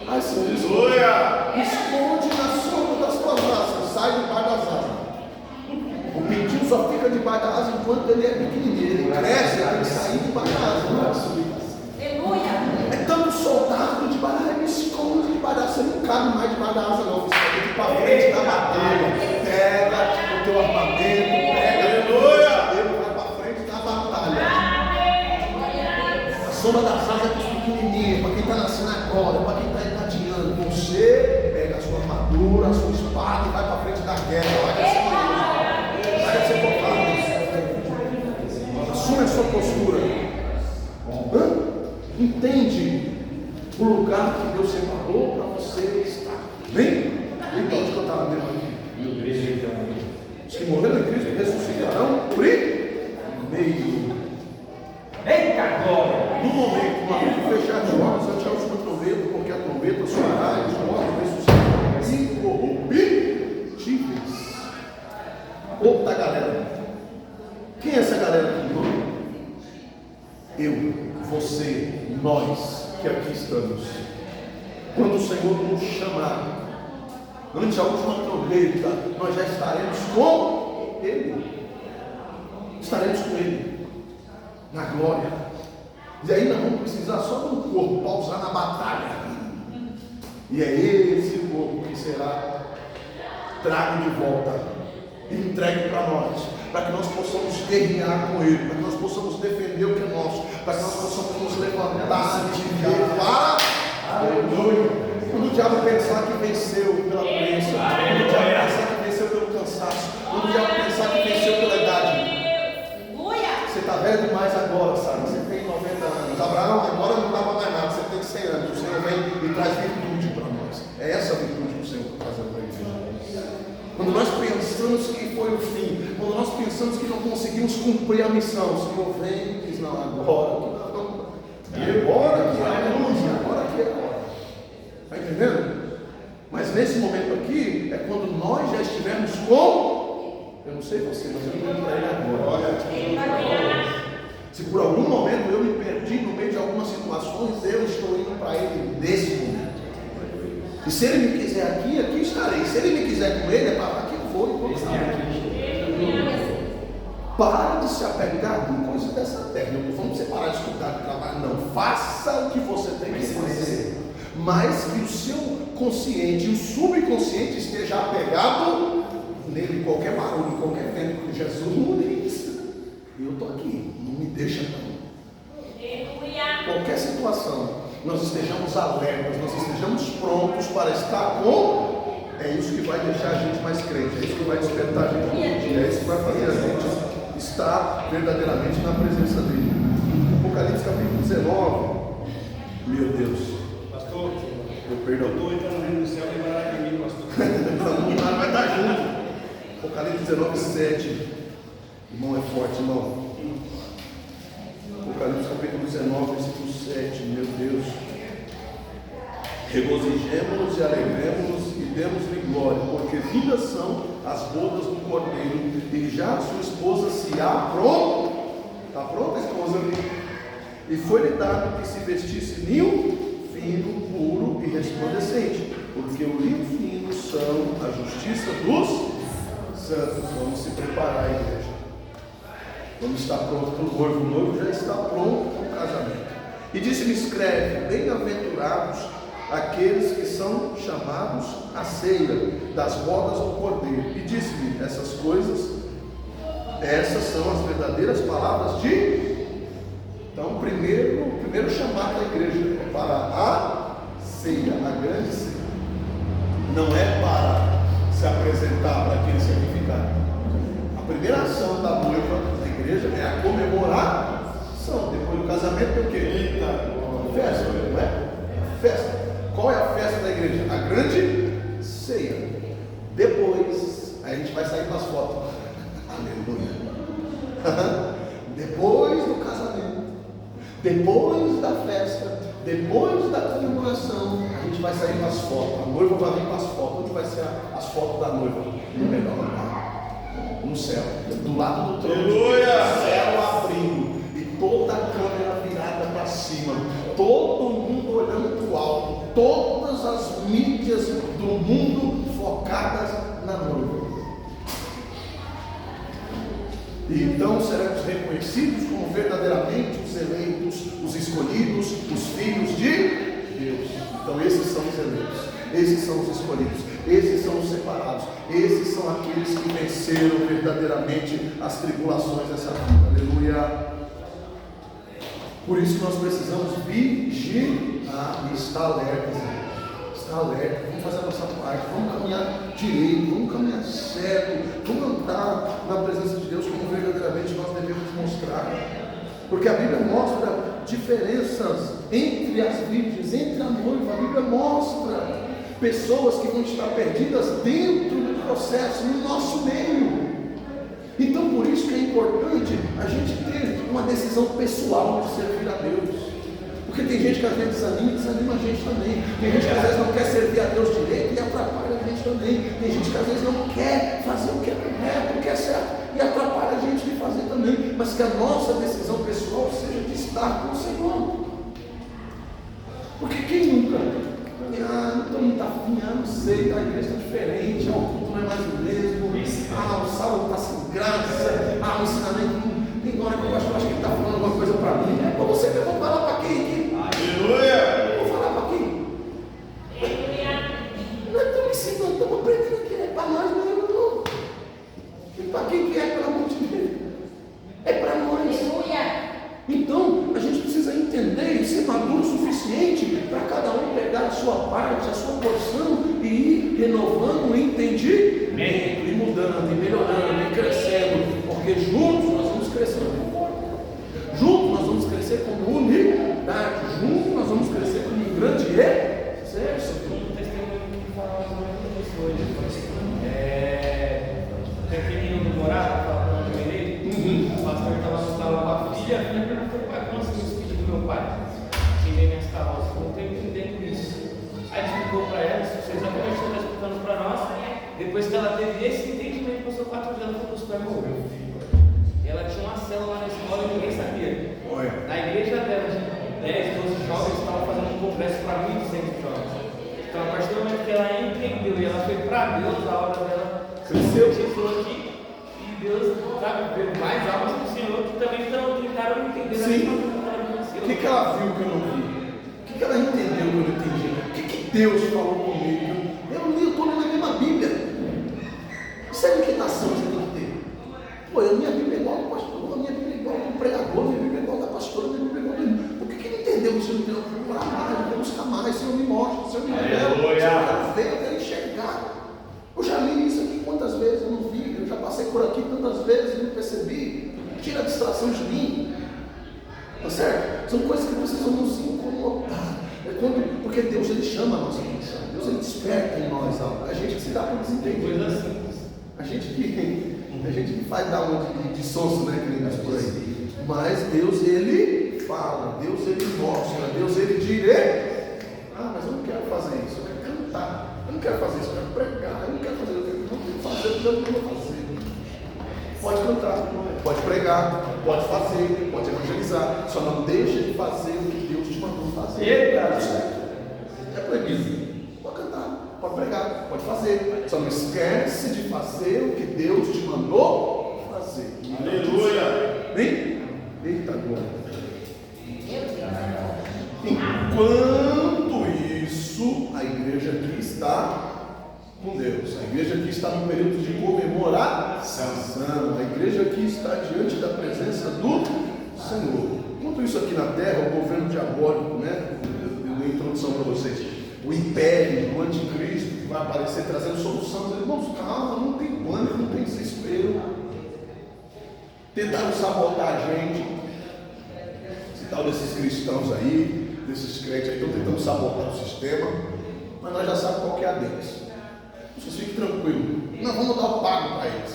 Speaker 1: Ai, Senhor, esconde na sombra das tuas asas, sai debaixo das asas. O pintinho só fica debaixo da asa enquanto ele é pequenininho. Ele cresce, ele tem que sair debaixo da asa. Aleluia! É tanto soldado debaixo da asa, ele esconde debaixo da asa. Você não cabe mais debaixo da asa, não. Você tem que ir para frente da batalha. Pega o teu armamento, ele vai para frente da batalha. A sombra das asas é para os pequenininhos, para quem está nascendo agora, para quem está engatinhando. Você pega a sua armadura, a sua espada e vai para frente da guerra. Vai ser covarde. Assume a sua postura. Entende o lugar que Deus separou para você estar. Bem? Então, onde eu estava mesmo aqui? Os que morreram em Cristo ressuscitarão primeiro.
Speaker 6: Eita glória!
Speaker 1: No momento, uma vez que fechar de olhos, ante a última trombeta, porque a trombeta soará e os mortos ressuscitarão incorruptíveis. Outra galera. Quem é essa galera aqui? Eu, você, nós que aqui estamos. Quando o Senhor nos chamar, ante a última trombeta, nós já estaremos com Ele. Estaremos com Ele na glória. E aí nós vamos precisar só de um corpo para usar na batalha. E é esse corpo que será trago de volta e entregue para nós, para que nós possamos guerrear com Ele, para que nós possamos defender o que é nosso, para que nós possamos nos levantar e viver para aleluia. Quando o diabo pensar que venceu pela doença, quando o diabo pensar que venceu pelo cansaço, quando o diabo pensar que venceu pela idade, você está velho demais agora, sabe? Você tem 90 anos. Abraão, agora não dava mais nada, você tem 100 anos. O Senhor vem e traz virtude para nós. É essa virtude que o Senhor está trazendo para a igreja. Quando nós pensamos que foi o fim, quando nós pensamos que não conseguimos cumprir a missão, o Senhor vem e diz: não, agora que é a luz, agora que é agora. Está entendendo? Mas nesse momento aqui é quando nós já estivermos com, eu não sei você, mas eu não estou para ele agora. Se por algum momento eu me perdi no meio de algumas situações, eu estou indo para ele nesse momento. E se ele me quiser aqui, aqui estarei. Se ele me quiser com ele, é para aqui eu vou. Para de se apegar com coisas dessa terra. Não vamos separar de estudar, de trabalho, não. Faça o que você tem que fazer. Mas que o seu consciente e o subconsciente esteja apegado nele, qualquer barulho, qualquer vento que Jesus não diz. Eu estou aqui, não me deixa não. Qualquer situação, nós estejamos alertas, nós estejamos prontos para estar com. É isso que vai deixar a gente mais crente, é isso que vai despertar a gente todo dia, é isso que vai fazer a gente estar verdadeiramente na presença dele. Apocalipse capítulo 19. Meu Deus.
Speaker 2: Pastor,
Speaker 1: Perdão.
Speaker 2: eu estou entrando no reino do céu e vai de mim, pastor.
Speaker 1: Não, vai estar junto. Apocalipse 19, 7. Irmão, é forte, irmão. Apocalipse capítulo 19, versículo 7. Meu Deus. Regozijemo-nos e alegremos-nos e demos-lhe glória, porque vindas são as bodas do Cordeiro, e já sua esposa se apronta. Está pronta a esposa ali? E foi-lhe dado que se vestisse linho fino, puro e resplandecente, porque o linho fino são a justiça dos santos. Vamos se preparar, igreja. Vamos estar prontos para o noivo. O noivo já está pronto para o casamento. E disse-me: escreve, bem-aventurados aqueles que são chamados à ceia das bodas do Cordeiro. E disse-me: essas coisas, essas são as verdadeiras palavras de. Então, primeiro chamado da igreja é para a ceia, a grande ceia. Não é para se apresentar para aquele certificado. A primeira ação da noiva da igreja é a comemoração. Depois do casamento é o quê? Festa, não é? Festa. Qual é a festa da igreja? A grande ceia. Depois, aí a gente vai sair com as fotos. Aleluia. Depois do casamento, depois da festa, depois da comemoração, a gente vai sair com as fotos. A noiva vai vir com as fotos. Onde vai ser as fotos da noiva? No melhor lugar, no céu, do lado do trono. Céu abrindo e toda a câmera virada para cima, todo mundo olhando para o alto, todas as mídias do mundo focadas na noiva. E então seremos reconhecidos como verdadeiramente os eleitos, os escolhidos, os filhos de Deus. Então esses são os eleitos, esses são os escolhidos, esses são os separados, esses são aqueles que venceram verdadeiramente as tribulações dessa vida. Aleluia. Por isso que nós precisamos vigiar e estar alertas. Estar alerta, vamos fazer a nossa parte, vamos caminhar direito, vamos caminhar certo, vamos andar na presença de Deus como verdadeiramente nós devemos mostrar. Porque a Bíblia mostra diferenças entre as virgens, entre a noiva. A Bíblia mostra pessoas que vão estar perdidas dentro do processo, no nosso meio. Então por isso que é importante a gente ter uma decisão pessoal de servir a Deus. Porque tem gente que às vezes desanima a gente também. Tem gente que às vezes não quer servir a Deus direito e atrapalha a gente também. Tem gente que às vezes não quer fazer o que é correto, o que é certo e atrapalha a gente de fazer também. Mas que a nossa decisão pessoal seja de estar com o Senhor. Porque quem nunca? Não estou muito afim, não sei, a igreja está diferente, o culto não é mais o mesmo, o sábado está sem graça, o ensinamento. Tem hora que eu acho que ele está falando alguma coisa para mim. É para você que eu vou falar para quem aqui? Aleluia! Eu vou falar para quem? Nós estamos ensinando, estamos aprendendo aqui. É para nós mesmo, não. E para quem que é, pelo amor de Deus? É para nós. Aleluia! Então, a gente precisa entender e ser maduro o suficiente para cada um pegar a sua parte, a sua porção e ir renovando o entendimento, e mudando, e melhorando, e crescendo. Porque juntos nós vamos crescer como corpo. Juntos nós vamos crescer como unidade. Juntos nós vamos crescer como um grande exército.
Speaker 6: Um testemunho que fala mais ou menos isso hoje. Tem aquele menino do Morado, falando que eu irei. O pastor estava no salão com a filha perguntou: pai, como assim os filhos do meu pai? Xinguei minhas carroças, não estou entendendo isso. Aí ele explicou para ela: se vocês já conhecem pastor morreu. E ela tinha uma célula lá na escola e ninguém sabia.
Speaker 1: Olha.
Speaker 6: Na igreja dela, 10, 12 jovens estavam fazendo um congresso para 1.200 jovens. Então, a partir do momento que ela empreendeu e ela foi para Deus, a obra dela
Speaker 1: Cresceu.
Speaker 6: aqui. E Deus, sabe, veio mais almas do Senhor que também tentaram entender a
Speaker 1: Sim.
Speaker 6: mesma coisa que ela conheceu.
Speaker 1: O que ela viu que eu não vi? O que ela entendeu que eu não entendi? O que Deus falou comigo? Eu estou lendo a mesma Bíblia. Isso é inquietação que você tem que ter. Pô, a minha Bíblia é igual ao pastor, a minha Bíblia é igual ao pregador, a minha Bíblia é igual da pastora, a minha Bíblia é igual a... Por que ele entendeu que você não tem? Eu vou orar mais, eu vou buscar mais, Senhor me mostra, Senhor me revela, Senhor, eu quero ver, eu quero enxergar. Eu já li isso aqui quantas vezes, eu não vi, eu já passei por aqui tantas vezes e não percebi. Tira a distração de mim. Tá certo? São coisas que precisam nos incomodar. Porque Deus ele chama a nossa atenção. Deus ele desperta em nós algo. A gente que se dá por desentendido.
Speaker 6: Coisa simples.
Speaker 1: A gente que faz dar uma de sonso, né, queridos, por aí. Mas Deus ele fala, Deus ele mostra, Deus ele diz. Ah, mas eu não quero fazer isso, eu quero cantar. Eu não quero fazer isso, eu quero pregar. Eu não quero fazer isso, eu quero fazer o que Deus manda fazer. Pode cantar, pode pregar, pode fazer, pode evangelizar, só não deixa de fazer o que Deus te mandou fazer. É proibido. Pode cantar, pode pregar, pode fazer, só não esquece de fazer o que Deus te mandou fazer.
Speaker 2: Aleluia!
Speaker 1: Vem? Eita glória. Enquanto isso, a igreja aqui está com Deus. A igreja aqui está no período de comemoração. A igreja aqui está diante da presença do Senhor. Enquanto isso aqui na terra, o governo diabólico, né? Eu dei introdução para vocês. O império do anticristo que vai aparecer trazendo solução. Irmãos, calma, não tem pânico, não tem desespero. Tentaram sabotar a gente. Esse tal desses cristãos aí, desses crentes aí, estão tentando sabotar o sistema. Mas nós já sabemos qual que é a deles. Vocês fiquem tranquilos, nós vamos dar o pago para eles.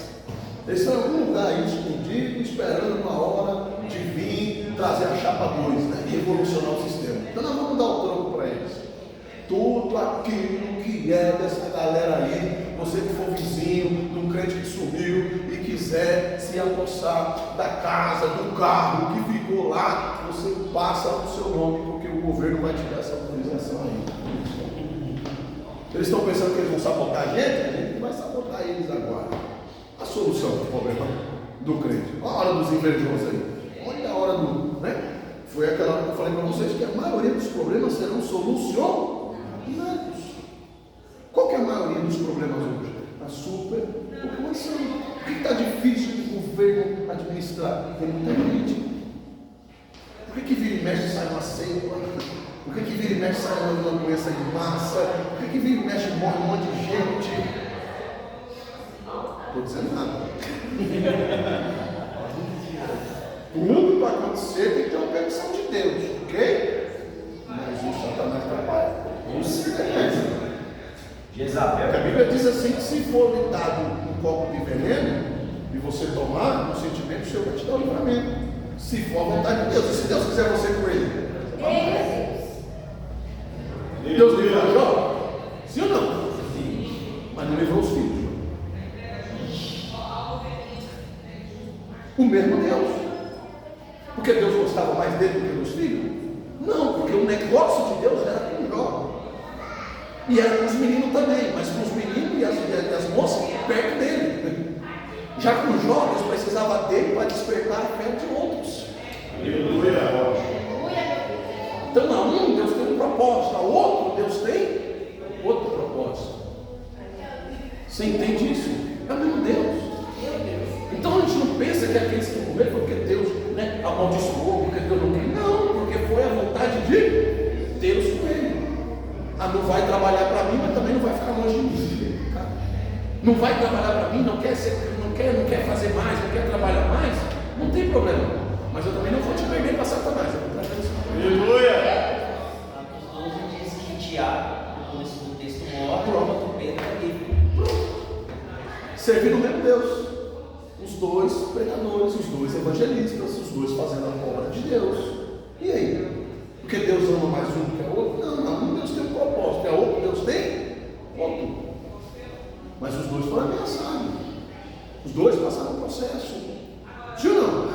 Speaker 1: Eles estão em algum lugar aí escondido, esperando uma hora de vir trazer a chapa 2, né? E revolucionar o sistema. Então nós vamos dar o troco para eles. Tudo aquilo que é dessa galera aí, você que for vizinho de um crente que sumiu e quiser se apossar da casa, do carro que ficou lá, você passa o seu nome, porque o governo vai te dar essa autorização aí. Eles estão pensando que eles vão sabotar a gente vai sabotar eles agora. A solução do problema do crente. Olha a hora dos invejosos aí. Olha a hora do. Né? Foi aquela hora que eu falei para vocês que a maioria dos problemas serão solucionados. Qual que é a maioria dos problemas hoje? A superpopulação. O que está difícil do governo administrar? Tem muita gente. Por que vira e mexe sai uma seca? Por que vira e mexe sai uma doença em massa? Por que vira e mexe morre um monte de gente? Não estou dizendo nada. Tudo para acontecer tem que ter uma permissão de Deus, ok? Mas o Satanás é capaz. Com certeza.
Speaker 2: Jezabel.
Speaker 1: A Bíblia diz assim que se for lhe dado um copo de veneno e você tomar, o sentimento seu vai te dar o livramento. Se for a vontade de Deus, e se Deus quiser você com ele. Deus livrou Jó? Sim ou não? Sim. Mas não livrou os filhos. O mesmo Deus. Porque Deus gostava mais dele do que dos filhos? Não, porque o negócio de Deus era com Jó. E era com os meninos também, mas com os meninos e as moças perto dele. Já com Jó, Deus precisava dele para despertar a fé de outros.
Speaker 2: Aleluia!
Speaker 1: Então, a um Deus tem um propósito, a outro Deus tem outro propósito. Você entende isso? É o mesmo Deus. Então a gente não pensa que aqueles que morreram foi porque Deus, né, amaldiçoou, porque Deus não quer. Não, porque foi a vontade de Deus com ele. Ah, não vai trabalhar para mim, mas também não vai ficar longe de mim. Não vai trabalhar para mim, não quer fazer mais, não quer trabalhar mais, não tem problema. Mas eu também não vou te perder para Satanás.
Speaker 2: Aleluia!
Speaker 7: A 12 diz que Tiago, no começo do texto, morre, pronto, Pedro é livre.
Speaker 1: Servir o mesmo Deus. Os dois pregadores, os dois evangelistas, os dois fazendo a obra de Deus. E aí? Porque Deus ama mais um do que o outro? Não, Deus tem um propósito, a outro Deus tem outro. Mas os dois foram ameaçados. Os dois passaram por processo. Sim ou não?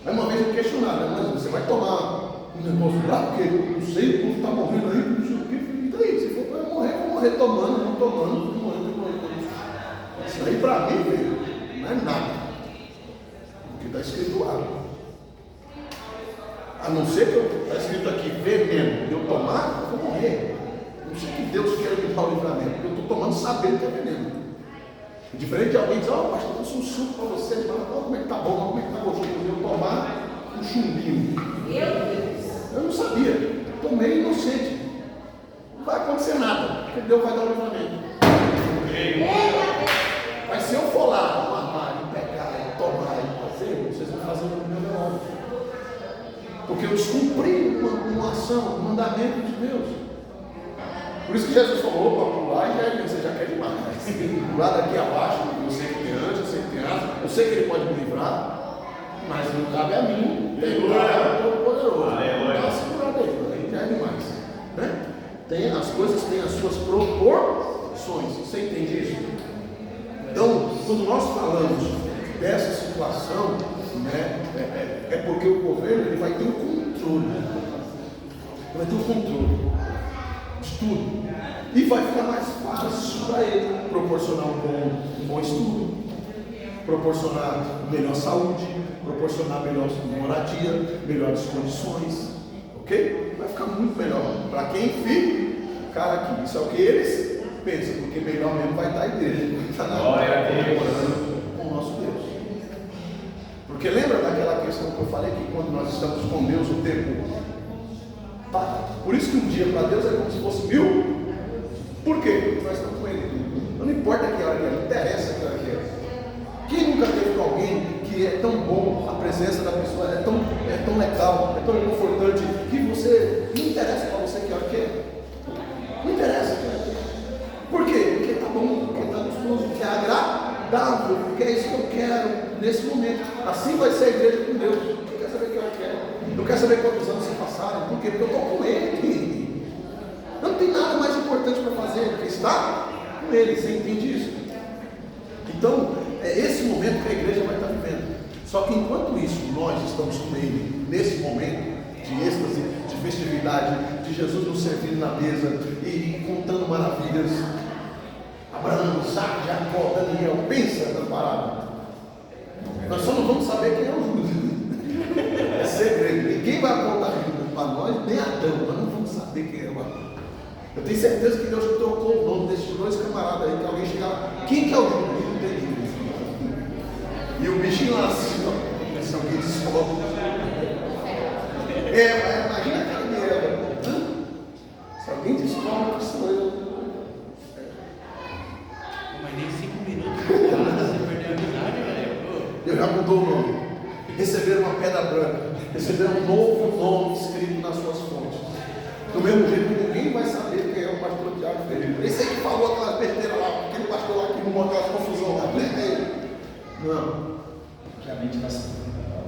Speaker 1: Aí uma vez eu questionava, mas você vai tomar um negócio lá, porque não sei, o povo está morrendo aí, não sei o quê. E daí? Se for para morrer, vou morrer tomando, não tomando, vou morrer. Isso aí para mim, velho, não é nada. Porque está escrito lá. A não ser que está escrito aqui, veneno, eu tomar, eu vou morrer. Não sei que Deus queira me dar o livramento, porque eu estou tomando sabendo que é veneno. Diferente de alguém dizer, pastor, eu sou um suco para você, mas como é que tá bom, como é que tá gostoso, eu tomar um chumbinho. Eu não sabia, tomei inocente. Não vai acontecer nada, porque Deus vai dar o livramento. Mas se eu for lá, mamar, pegar, tomar e fazer, vocês vão fazer o meu nome. Porque eu descumpri uma ação, um mandamento de Deus. Por isso que Jesus falou para pular e você já quer demais. Pular daqui abaixo, eu sei que tem antes, eu sei que tem asa, eu sei que ele pode me livrar, mas não cabe a mim. Tem lugar todo-poderoso. Dá uma segurada aí, já é demais. Né? As coisas têm as suas proporções. Você entende isso? Então, quando nós falamos dessa situação, né, é porque o governo ele vai ter o controle. Vai ter o controle de tudo. E vai ficar mais fácil para ele proporcionar um bom estudo, proporcionar melhor saúde, proporcionar melhor moradia, melhores condições. Ok? Vai ficar muito melhor. Para quem fica aqui. Isso é o que eles pensam, porque melhor mesmo vai estar a igreja.
Speaker 2: Glória a Deus.
Speaker 1: Com o nosso Deus. Porque lembra daquela questão que eu falei que quando nós estamos com Deus o tempo. Por isso que um dia para Deus é como se fosse 1000. Por quê? Porque nós estamos com Ele. Não importa que hora que é, não interessa que hora que é. Quem nunca teve com alguém que é tão bom, a presença da pessoa é tão legal, é tão reconfortante, que você não interessa para você que hora que é? Não interessa que hora que é. Por quê? Porque está bom, porque está gostoso, porque é agradável, porque é isso que eu quero nesse momento. Assim vai ser a igreja com Deus. Não quer saber que hora que é. Não quer saber quantos anos se passaram. Por quê? Porque eu estou com Ele. Não tem nada mais importante para fazer do que estar com Ele. Você entende isso? Então, é esse momento que a igreja vai estar vivendo. Só que enquanto isso, nós estamos com Ele, nesse momento de êxtase, de festividade, de Jesus nos servindo na mesa e contando maravilhas. Abraão, Isaac, Jacó, Daniel, pensa na parada. Nós só não vamos saber quem é o Judas. É segredo. Ninguém vai apontar para nós, nem Adão. Nós não vamos saber quem é o Adão. Eu tenho certeza que Deus trocou o nome desses dois camaradas aí, que alguém chega lá. Quem que é o Judas? Não tem. E o bichinho lá assim, ó. Se alguém descobre. Mas imagina a cara dela. Se alguém descobre que sou eu.
Speaker 3: Mas nem 5 minutos você perdeu a amizade, velho.
Speaker 1: Eu já mudou o nome. Receberam uma pedra branca. Receberam um novo nome escrito nas suas fontes. Do mesmo jeito que ninguém vai saber quem é o pastor Tiago Ferreira. Esse aí que falou aquelas besteiras lá, aquele pastor lá que arrumou aquela confusão lá. Não.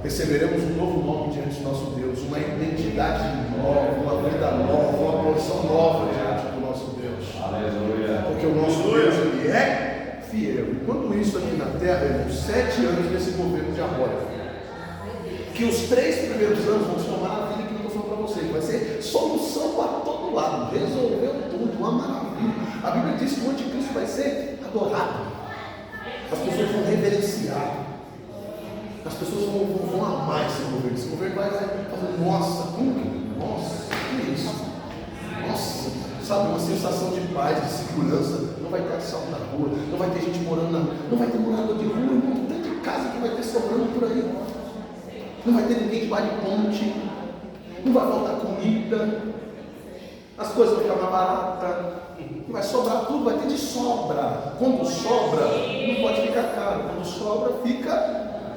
Speaker 1: Receberemos um novo nome diante do nosso Deus, uma identidade nova, uma vida nova, uma posição nova diante do nosso Deus.
Speaker 2: Aleluia.
Speaker 1: Porque o nosso Deus, Ele é fiel. Enquanto isso aqui na terra, irmãos, 7 anos nesse governo diabólico. Que os 3 primeiros anos vão se tomar a vida que eu estou falando para vocês. Vai ser solução para todo lado. Resolveu tudo, uma maravilha. A Bíblia diz que o anticristo vai ser adorado. As pessoas vão reverenciar. As pessoas vão amar esse governo. Esse governo vai falar, nossa, nossa, que isso? Nossa, sabe, uma sensação de paz, de segurança. Não vai ter assalto na rua, não vai ter gente morando na rua, não vai ter morador de rua, não tem de casa que vai ter sobrando por aí. Não vai ter ninguém debaixo de ponte, não vai faltar comida, as coisas vão ficar mais baratas, vai sobrar tudo, vai ter de sobra. Quando sobra, não pode ficar caro, quando sobra, fica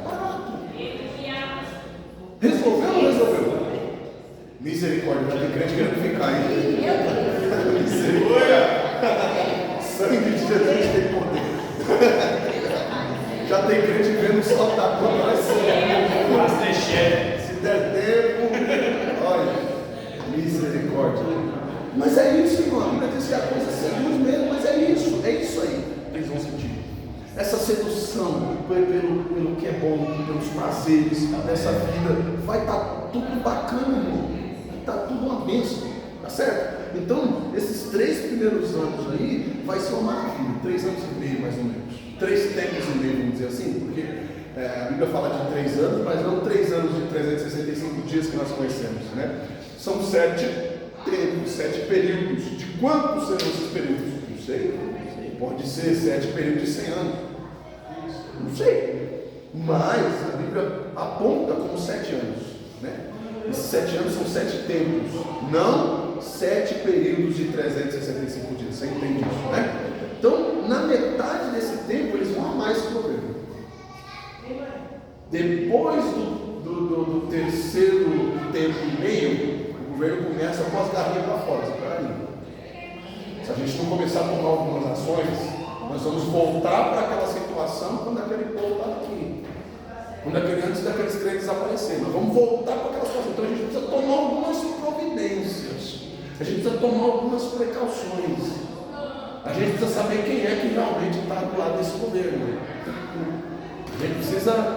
Speaker 1: barato. Resolveu ou não resolveu? Misericórdia, já tem crente querendo ficar aí. Misericórdia. Sangue de Jesus tem poder. Já tem crente vendo o sol da cor, vai ser. Se der tempo, olha, misericórdia. Mas é isso, irmão. A Bíblia diz que a coisa seduz mesmo, mas é isso aí que eles vão sentir. essa sedução pelo que é bom, pelos prazeres dessa vida, vai estar tudo bacana, irmão. Vai estar tudo uma bênção, tá certo? Então, esses 3 primeiros anos aí, vai ser uma maravilha, 3 anos e meio mais ou menos, 3 tempos e meio, vamos dizer assim, porque a Bíblia fala de 3 anos, mas não 3 anos de 365 dias que nós conhecemos, né? São 7 tempos, 7 períodos. De quantos serão esses períodos? Não sei. Pode ser 7 períodos de 100 anos. Não sei. Mas a Bíblia aponta como 7 anos, né? Esses 7 anos são 7 tempos, não 7 períodos de 365 dias. Você entende isso, né? Então, na metade desse tempo, eles vão amar esse governo. Depois do terceiro tempo e meio, o governo começa com as garrinhas para fora. Se a gente não começar a tomar algumas ações, nós vamos voltar para aquela situação quando aquele povo estava aqui. Antes daqueles crentes aparecerem. Nós vamos voltar para aquela situação. Então a gente precisa tomar algumas providências. A gente precisa tomar algumas precauções. A gente precisa saber quem é que realmente está do lado desse governo. A gente precisa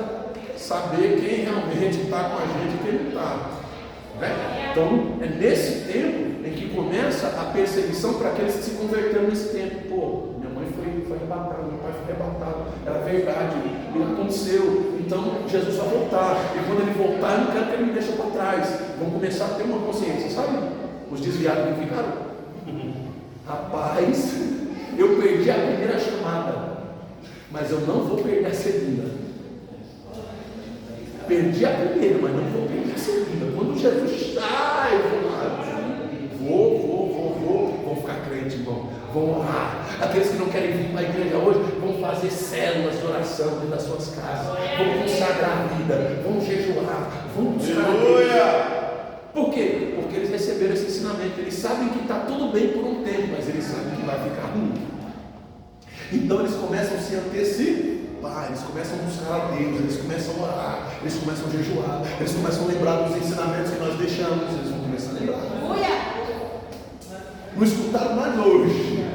Speaker 1: saber quem realmente está com a gente e quem não está. Né? Então, é nesse tempo em que começa a perseguição para aqueles que se converteram nesse tempo. Pô, minha mãe foi arrebatada, meu pai foi arrebatado, era verdade, isso aconteceu. Então, Jesus vai voltar. E quando ele voltar, eu não quero que ele me deixe para trás. Vamos começar a ter uma consciência, sabe? Os desviados que ficaram. Rapaz, eu perdi a primeira chamada, mas eu não vou perder a segunda. Perdi a primeira, mas não vou perder a segunda. Quando Jesus sai, eu vou ficar crente, irmão. Vão orar. Aqueles que não querem vir para a igreja hoje, vão fazer células de oração dentro das suas casas. Vão consagrar a vida, vão jejuar, vão buscar a Deus. Por quê? Porque eles receberam esse ensinamento. Eles sabem que está tudo bem por um tempo, mas eles sabem que vai ficar ruim. Então eles começam a se antecipar, eles começam a buscar a Deus, eles começam a orar, eles começam a jejuar, eles começam a lembrar dos ensinamentos que nós deixamos, eles vão começar a lembrar. Não escutaram mais hoje,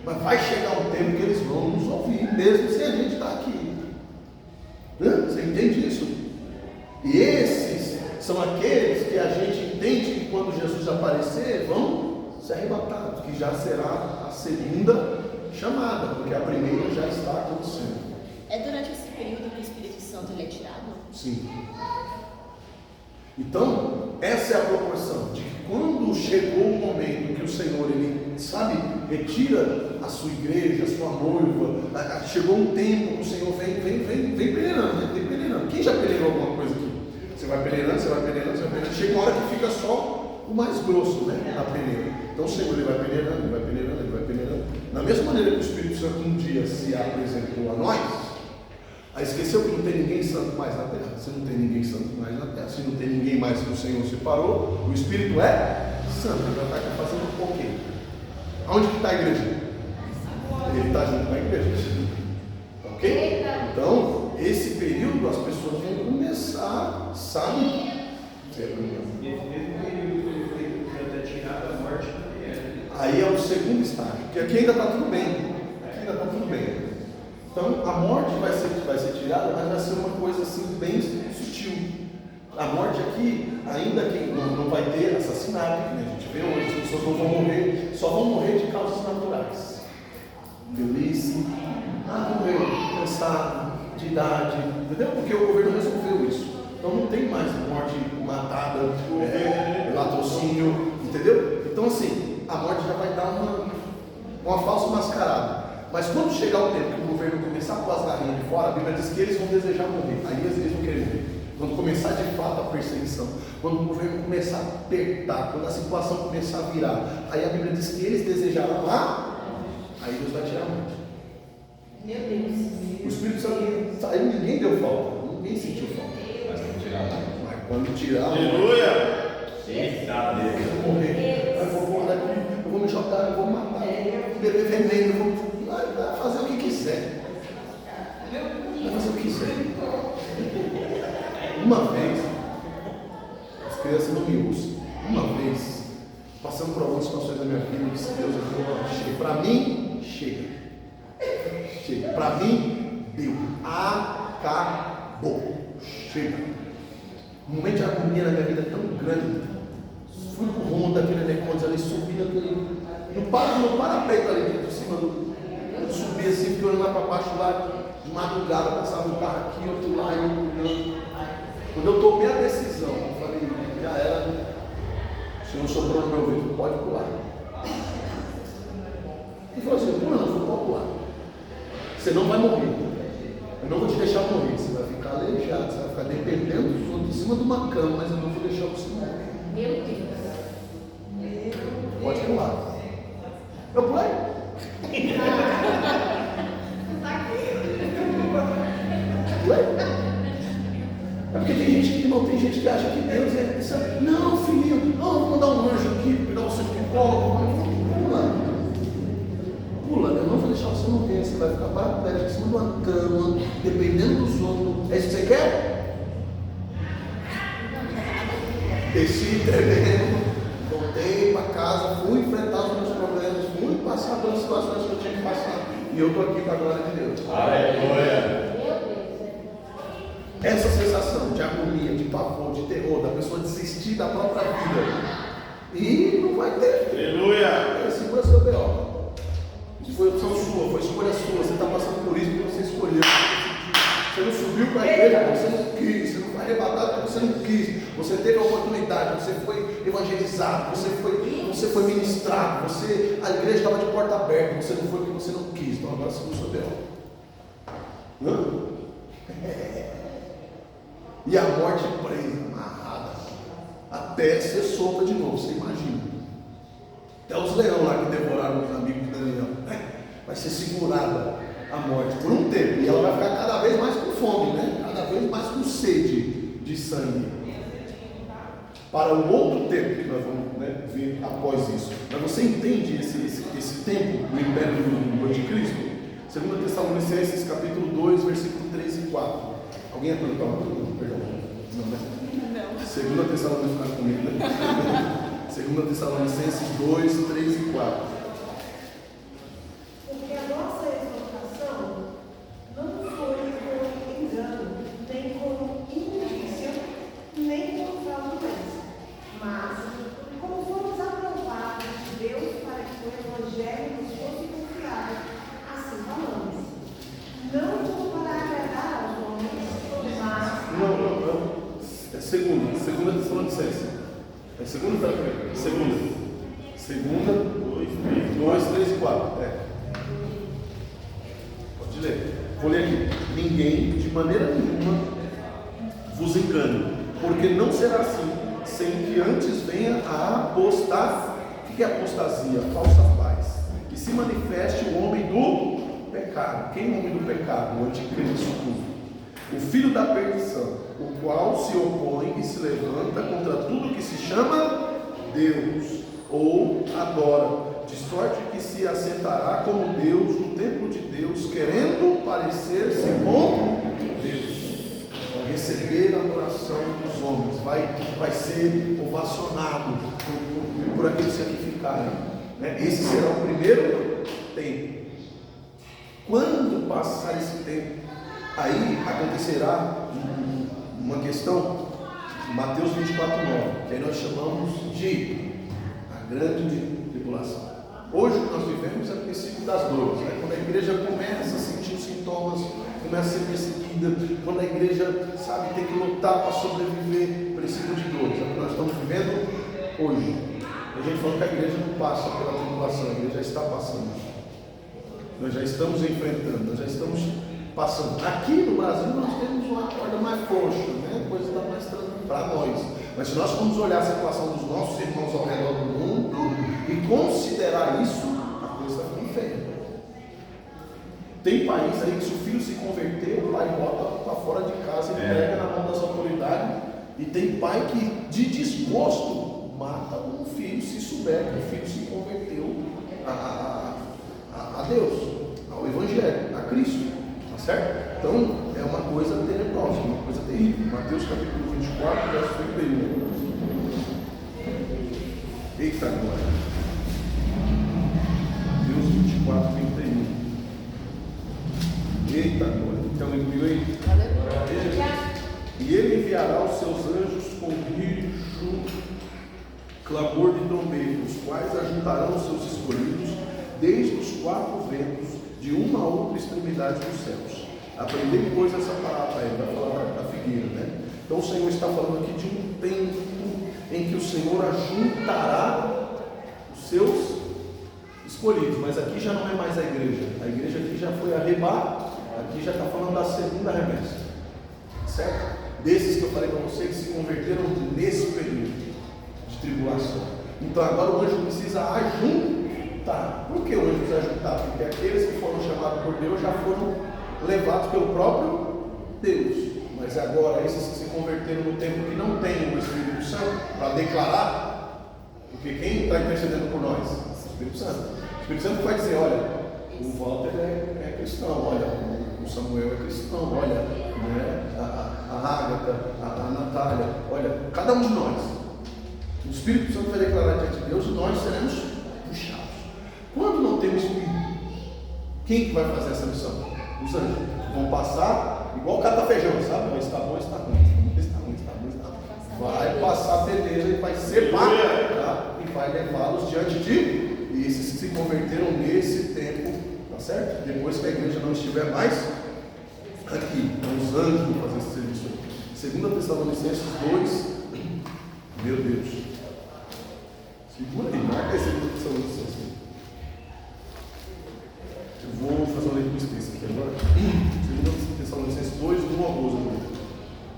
Speaker 1: mas vai chegar um tempo que eles vão nos ouvir, mesmo se a gente está aqui. Você entende isso? E esses são aqueles que a gente entende que quando Jesus aparecer, vão ser arrebatados, que já será a segunda chamada, porque a primeira já está acontecendo.
Speaker 4: É durante esse período que o Espírito Santo ele é tirado?
Speaker 1: Sim. Então, essa é a proporção de que quando chegou o momento que o Senhor, ele, sabe, retira a sua igreja, a sua noiva, chegou um tempo que o Senhor vem peneirando, né? Vem peneirando. Quem já peneirou alguma coisa aqui? Você vai peneirando, chega uma hora que fica só o mais grosso, né? Na peneira. Então o Senhor, ele vai peneirando. Da mesma maneira que o Espírito Santo um dia se apresentou a nós, aí esqueceu que não tem ninguém santo mais na terra. Se não tem ninguém santo mais na terra, se não tem ninguém mais que o Senhor separou, o Espírito é santo. Ele vai estar fazendo um pouquinho. Aonde que está a igreja? Ele está junto com a igreja. Ok? Então, esse período as pessoas vão começar, sabe? Aí é o segundo estágio, porque aqui ainda está tudo bem. Então a morte vai ser tirada, mas vai ser uma coisa assim bem sutil. A morte aqui, ainda que não vai ter assassinato, que a gente vê hoje, as pessoas não vão morrer, só vão morrer de causas naturais. Velhice, morreu, cansado, de idade, entendeu? Porque o governo resolveu isso. Então não tem mais morte matada, latrocínio, entendeu? Então assim, a morte já vai dar uma falsa mascarada. Mas quando chegar o tempo que o governo começar a pôr as garrinhas de fora, a Bíblia diz que eles vão desejar morrer. Aí eles vão querer morrer. Quando começar de fato a perseguição, quando o governo começar a apertar, quando a situação começar a virar, aí a Bíblia diz que eles desejarão lá, aí Deus vai tirar a morte.
Speaker 5: Meu Deus.
Speaker 1: O Espírito Santo saiu, ninguém deu falta, ninguém sentiu falta.
Speaker 2: Mas não tirar.
Speaker 1: Mas quando tirar,
Speaker 2: Aleluia!
Speaker 1: eu vou morrer, eu vou me jogar, eu vou matar, eu vou beber veneno, vai fazer o que quiser. Uma vez, as crianças não me usam. Uma vez, passando por algumas situações da minha vida, eu disse: Deus, eu falei, chega. Para mim, chega. Chega. Para mim, deu. Acabou. Chega. Um momento de agonia na minha vida tão grande. Fui pro rumo daquele Necondes ali, subi naquele. No parapeito ali, de cima do. Eu subi assim, fiquei olhando lá para baixo, lá de madrugada, passava um carro aqui, outro lá, e eu olhando. Quando eu tomei a decisão, eu falei, já era. O Senhor soprou no meu ouvido, pode pular. Ele falou assim, pula não, pode pular. Você não vai morrer. Eu não vou te deixar morrer. Você vai ficar aleijado, você vai ficar dependendo dos outros em cima de uma cama, mas eu não vou deixar você morrer.
Speaker 8: Meu Deus.
Speaker 1: Pode pular. Eu pulei. Pulei. É porque tem gente que não tem gente que acha que Deus é isso. Não, filhinho, não, vou mandar um anjo aqui, pegar você de colo. Pula, eu não vou deixar você morrer, você vai ficar paraplégico em cima de uma cama, dependendo dos outros. É isso que você quer? Desci tremendo, voltei para casa, fui enfrentar os meus problemas, fui passar pelas situações que eu tinha que passar. E eu estou aqui para a glória de Deus.
Speaker 2: Aleluia!
Speaker 1: Essa sensação de agonia, de pavor, de terror, da pessoa desistir da própria vida. E não vai ter.
Speaker 2: Aleluia!
Speaker 1: Segura seu B.O. Isso foi opção sua, foi escolha sua. Você está passando por isso porque você escolheu. Você não subiu para a igreja porque você não quis. Você não foi arrebatado porque você não quis. Você teve a oportunidade, você foi evangelizado, você foi ministrado, a igreja estava de porta aberta, você não foi porque você não quis. Então agora segura seu B.O. E a morte presa, amarrada, até ser solta de novo, você imagina. Até os leões lá que devoraram os amigos de Daniel, vai ser segurada a morte por um tempo, e ela vai ficar cada vez mais com fome, né? Cada vez mais com sede de sangue. Para um outro tempo que nós vamos ver após isso. Mas você entende esse tempo do império do anticristo? 2 Tessalonicenses capítulo 2, versículo 3 e 4. Alguém é perguntar uma coisa? Perdão. Não, né? Não. 2 Tessalonicenses comigo, né? 2 Tessalonicenses 2, 3 e 4.
Speaker 5: Porque a nossa exortação não foi com engano, nem com imundícia, nem com fraudulência, mas como fomos aprovados de Deus para que o Evangelho nos fosse confiado, assim falamos. Não como para agradar aos homens, mas...
Speaker 1: Não. É segunda Tessalonicenses. É segunda, dois, três e 4. Pode ler. Vou ler aqui. Ninguém, de maneira nenhuma, vos engane, porque não será assim, sem que antes venha a apostasia. O que é apostasia? Falsa paz. Que se manifeste o homem do pecado. Quem é o homem do pecado? O anticristo. O filho da perdição, o qual se opõe e se levanta contra tudo que se chama Deus ou adora, de sorte que se assentará como Deus no templo de Deus, querendo parecer-se com Deus. Vai receber a adoração dos homens, vai ser ovacionado por aqueles que sacrificarem. Esse será o primeiro tempo. Quando passar esse tempo, aí acontecerá uma questão, Mateus 24:9, que aí nós chamamos de a grande tribulação. Hoje o que nós vivemos é o princípio das dores, quando a igreja começa a sentir os sintomas, começa a ser perseguida, quando a igreja tem que lutar para sobreviver, princípio de dores, é o que nós estamos vivendo hoje. A gente falou que a igreja não passa pela tribulação, a igreja já está passando, nós já estamos enfrentando, nós já estamos passando. Aqui no Brasil nós temos uma corda mais frouxa, a coisa está mais tranquila para nós. Mas se nós formos olhar a situação dos nossos irmãos ao redor do mundo e considerar isso, a coisa está ficando feia. Tem país aí que se o filho se converter, o pai bota para fora de casa e pega na mão das autoridades. E tem pai que de desgosto mata um filho se souber que o filho se converteu a Deus, ao Evangelho, a Cristo. Certo? Então, é uma coisa tenebrosa, uma coisa terrível. Mateus capítulo 24, verso 31. Eita glória. Mateus 24, 31. Eita, glória. Então, comigo aí?
Speaker 4: Aleluia.
Speaker 1: E ele enviará os seus anjos com rijo, clamor de trombeta, os quais ajuntarão os seus escolhidos desde os quatro ventos, de uma a outra extremidade dos céus. Aprender depois essa palavra aí, vai falar da figueira, né? Então o Senhor está falando aqui de um tempo em que o Senhor ajuntará os seus escolhidos, mas aqui já não é mais a igreja aqui já foi arrebatada, aqui já está falando da segunda remessa, certo? Desses que eu falei para vocês que se converteram nesse período de tribulação. Então agora o anjo precisa ajuntar. Por que o anjo precisa ajuntar? Porque aqueles que foram chamados por Deus já foram levados pelo próprio Deus. Mas agora esses que se converteram no tempo que não tem o Espírito Santo para declarar, porque quem está intercedendo por nós? O Espírito Santo. O Espírito Santo vai dizer, olha, o Walter é cristão, olha, o Samuel é cristão, olha, né, a Ágata, a Natália, olha, cada um de nós. O Espírito Santo vai declarar diante de Deus e nós seremos puxados. Quando não tem o Espírito, quem que vai fazer essa missão? Os anjos vão passar igual catafejão, sabe? Está bom, está ruim, está ruim, está bom, está ruim. Vai passar a peneira e vai separar, tá? E vai levá-los diante de esses que se converteram nesse tempo, tá certo? Depois que a igreja não estiver mais aqui, os anjos vão fazer esse serviço aqui. 2 Tessalonicenses 2, meu Deus, segura aí, marca esse 2 Tessalonicenses. Eu vou fazer uma leitura extensa aqui agora. 2 Tessalonicenses 2, 1 ao 12.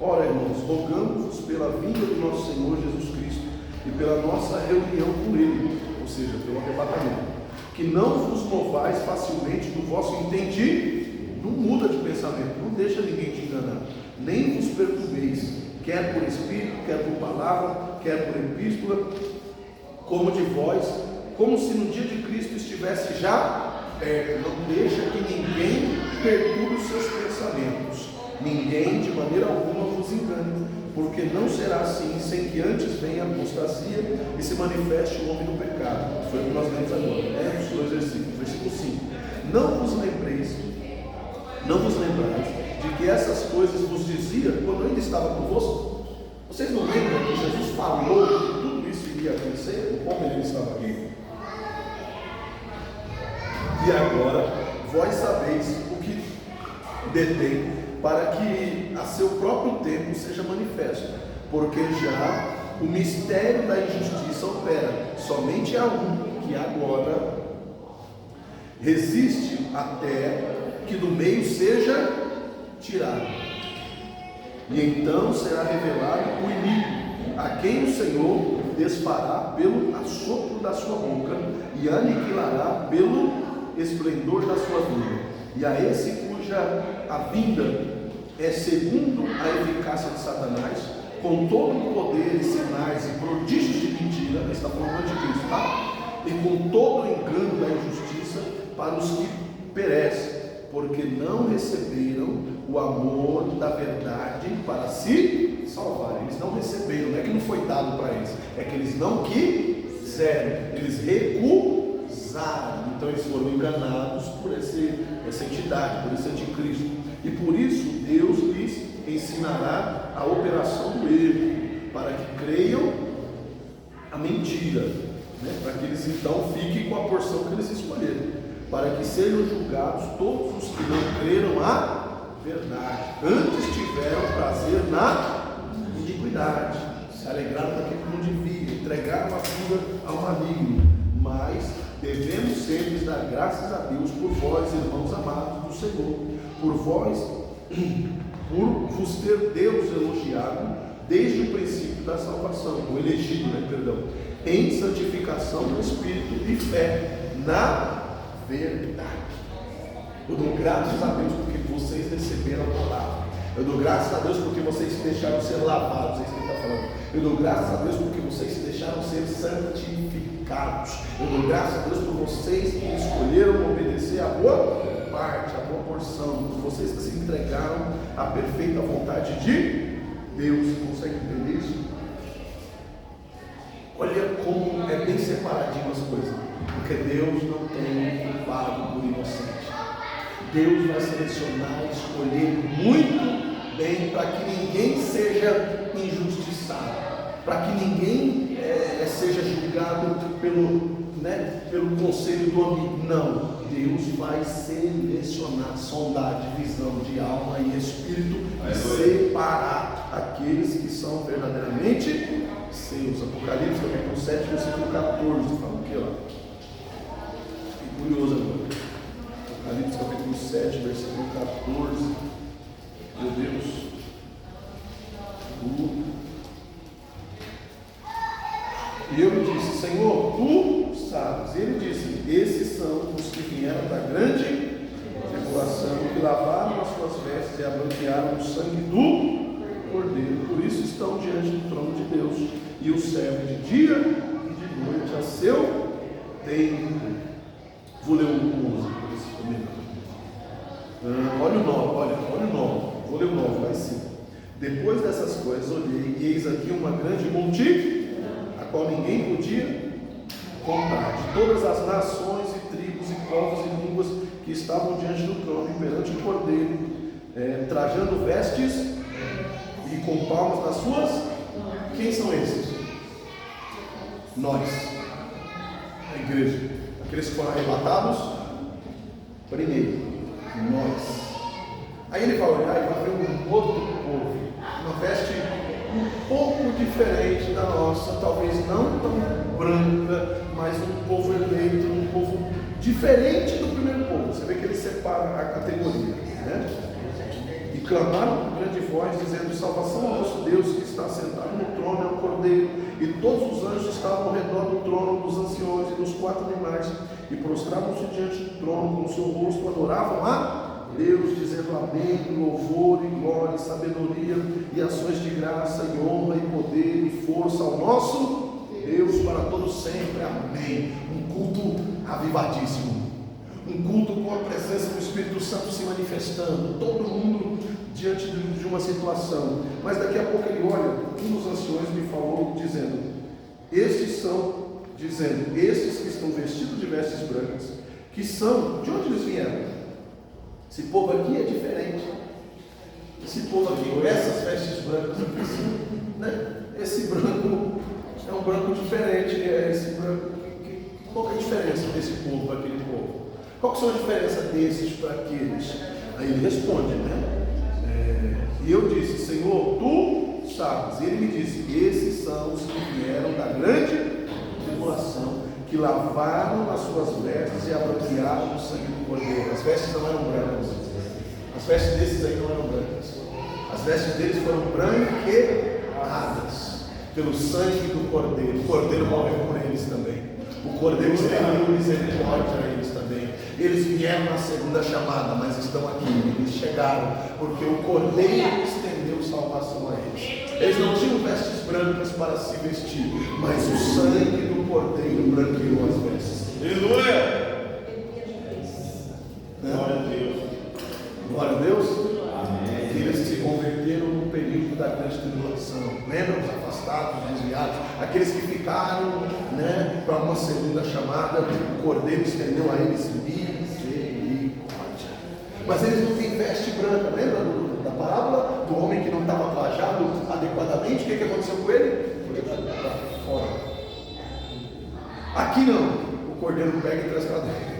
Speaker 1: Ora, irmãos, rogamos-vos pela vinda do nosso Senhor Jesus Cristo e pela nossa reunião com Ele, ou seja, pelo arrebatamento, que não vos movais facilmente do vosso entendimento. Não muda de pensamento, não deixa ninguém te enganar, nem vos perturbeis, quer por espírito, quer por palavra, quer por epístola, como de vós, como se no dia de Cristo estivesse já perto. Não deixa que ninguém perturbe os seus pensamentos, ninguém de maneira alguma vos engane, porque não será assim sem que antes venha a apostasia e se manifeste o homem do pecado. Foi o que nós lemos agora, né? Os dois versículos. Versículo 5: não vos lembrais de que essas coisas vos dizia quando ainda estava convosco? Vocês não lembram que Jesus falou que tudo isso iria acontecer enquanto ele estava aqui? E agora vós sabeis o que detém, para que a seu próprio tempo seja manifesto, porque já o mistério da injustiça opera. Somente há um que agora resiste até que do meio seja tirado, e então será revelado o inimigo, a quem o Senhor desfará pelo assopro da sua boca e aniquilará pelo esplendor da sua vinda. E a esse cuja a vinda é segundo a eficácia de Satanás, com todo o poder e sinais e prodígios de mentira, está falando de Cristo, tá? E com todo o engano da injustiça para os que perecem, porque não receberam o amor da verdade para se salvar. Eles não receberam, não é que não foi dado para eles, é que eles não quiseram, eles recusaram. Então eles foram enganados por essa entidade, por esse anticristo, e por isso Deus lhes ensinará a operação do erro, para que creiam a mentira, né? Para que eles então fiquem com a porção que eles escolheram, para que sejam julgados todos os que não creram a verdade, antes tiveram prazer na iniquidade, se alegraram daquilo que não devia, entregaram a vida ao maligno. Mas devemos sempre dar graças a Deus por vós, irmãos amados do Senhor, por vos ter Deus elogiado desde o princípio da salvação, o elegido, em santificação do Espírito e fé na verdade. Eu dou graças a Deus porque vocês receberam a palavra. Eu dou graças a Deus porque vocês se deixaram ser lavados, é isso que ele está falando. Eu dou graças a Deus porque vocês se deixaram ser santificados. Eu dou graças a Deus por vocês que escolheram obedecer a boa parte, a boa porção, por vocês que se entregaram à perfeita vontade de Deus. Você consegue entender isso? Olha como é bem separadinho as coisas, porque Deus não tem culpado por inocente. Deus vai selecionar e escolher muito bem para que ninguém seja injustiçado, para que ninguém seja julgado pelo conselho do amigo. Não, Deus vai selecionar, sondar divisão de alma e espírito e separar aqueles que são verdadeiramente seus. Apocalipse capítulo 7, versículo 14, fala aqui, ó. Fiquei curioso agora. Apocalipse capítulo 7, versículo 14. Meu Deus. E eu lhe disse: Senhor, tu sabes. E ele disse: esses são os que vieram da grande tribulação, que lavaram as suas vestes e a branquearam o sangue do Cordeiro. Por isso estão diante do trono de Deus e o servem de dia e de noite a seu tempo. Vou ler o 11, por isso também. Olha o 9, olha o 9. Vou ler o 9, vai sim. Depois dessas coisas olhei, e eis aqui uma grande multidão, a qual ninguém podia contar, de todas as nações e tribos e povos e línguas que estavam diante do trono e perante o Cordeiro, trajando vestes e com palmas nas suas. Quem são esses? Nós, a igreja, aqueles que foram arrebatados primeiro, nós. Aí ele vai olhar e vai ver um outro povo, uma veste um pouco diferente da nossa, talvez não tão branca, mas um povo eleito, um povo diferente do primeiro povo. Você vê que ele separa a categoria, né? E clamaram com grande voz, dizendo: salvação ao nosso Deus que está sentado no trono, é o Cordeiro. E todos os anjos estavam ao redor do trono, dos anciões e dos 4 animais, e prostravam-se diante do trono com o seu rosto, adoravam a Deus, dizendo: amém, louvor e glória, sabedoria e ações de graça e honra e poder e força ao nosso Deus para todos sempre, amém. Um culto avivadíssimo, um culto com a presença do Espírito Santo se manifestando, todo mundo diante de uma situação. Mas daqui a pouco ele olha, um dos anciões me falou dizendo: estes que estão vestidos de vestes brancas, que são, de onde eles vieram? Esse povo aqui é diferente. Esse povo aqui, com essas vestes brancas, né? Esse branco é um branco diferente. Esse branco, qual é a diferença desse povo para aquele povo? Qual que são a diferença desses para aqueles? Aí ele responde, né? E eu disse: Senhor, tu sabes. E ele me disse: esses são os que vieram da grande tribulação, que lavaram as suas vestes e abranquearam o sangue do Cordeiro. As vestes não eram brancas. As vestes desses aí não eram brancas. As vestes deles foram branqueadas pelo sangue do Cordeiro. O Cordeiro morreu por eles também. O Cordeiro estendeu misericórdia a eles também. Eles vieram na segunda chamada, mas estão aqui. Eles chegaram porque o Cordeiro estendeu salvação a eles. Eles não tinham vestes brancas para se vestir, mas o sangue do Cordeiro branqueou as vestes.
Speaker 2: Aleluia!
Speaker 1: Glória a Deus. Glória a Deus. Amém. Aqueles que se converteram no período da grande tribulação. Lembram? Os afastados, desviados. Aqueles que ficaram, né, para uma segunda chamada. O Cordeiro estendeu a eles misericórdia. Mas eles não têm veste branca. Lembra da parábola do homem que não estava trajado adequadamente? O que aconteceu com ele? Foi para fora. Aqui não. O Cordeiro pega e traz para dentro.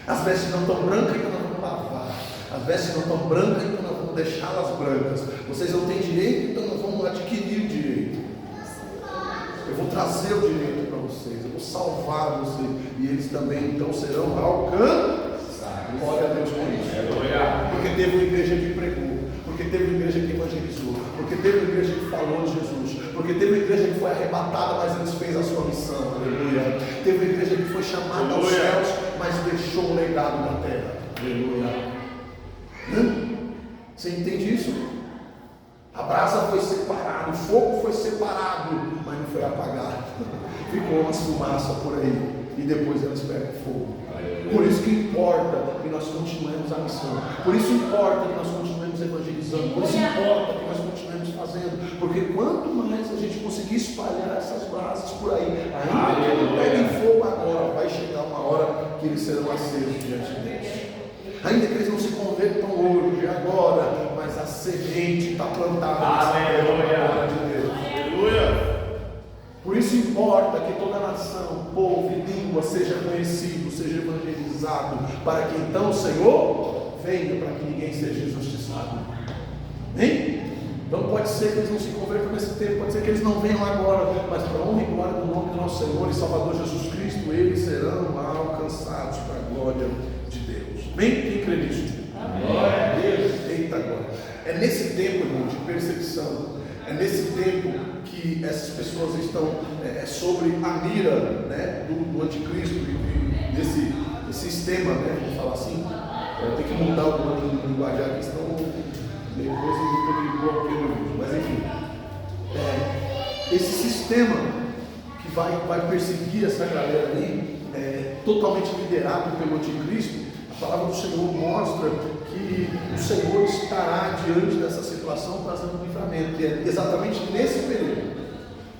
Speaker 1: As vestes não estão brancas, então nós vamos lavar. As vestes não estão brancas, então nós vamos deixá-las brancas. Vocês não têm direito, então nós vamos adquirir o direito. Eu vou trazer o direito para vocês. Eu vou salvar vocês. E eles também então serão alcançados. Glória a Deus por isso. Porque teve uma igreja que pregou. Porque teve uma igreja que evangelizou. Porque teve uma igreja que falou de Jesus. Porque teve uma igreja que foi arrebatada, mas antes fez a sua missão. Aleluia. Teve uma igreja que foi chamada aos céus, mas deixou um legado na terra. Aleluia. Você entende isso? A brasa foi separada, o fogo foi separado, mas não foi apagado. Ficou uma fumaça por aí. E depois elas pegam fogo. Por isso que importa que nós continuemos a missão. Por isso importa que nós continuemos evangelizando. Por isso importa que nós continuemos fazendo. Porque quanto mais a gente conseguir espalhar essas brasas por aí, ainda que não peguem fogo agora, vai chegar uma hora que eles serão acesos diante de Deus. ainda que eles não se convertam hoje, agora, mas a semente está plantada.
Speaker 2: Aleluia.
Speaker 1: De Deus. Aleluia. Por isso importa que toda nação, povo e língua seja conhecido, seja evangelizado, para que então o Senhor venha, para que ninguém seja injustiçado. Hein? Então pode ser que eles não se convertam nesse tempo, pode ser que eles não venham agora, mas para a honra e glória do nome do nosso Senhor e Salvador Jesus Cristo, eles serão alcançados para a glória de Deus. Amém? Quem crê nisso? Glória a Deus. Eita glória. É nesse tempo, irmão, de perseguição, é nesse tempo que essas pessoas estão sobre a mira, né, do anticristo e desse sistema, né, vamos falar assim. Tem que mudar o linguajar aqui, senão depois eu bloqueio no vídeo. Mas enfim, esse sistema que vai perseguir essa galera ali, totalmente liderado pelo anticristo. A palavra do Senhor mostra que o Senhor estará diante dessa situação trazendo um livramento. E é exatamente nesse período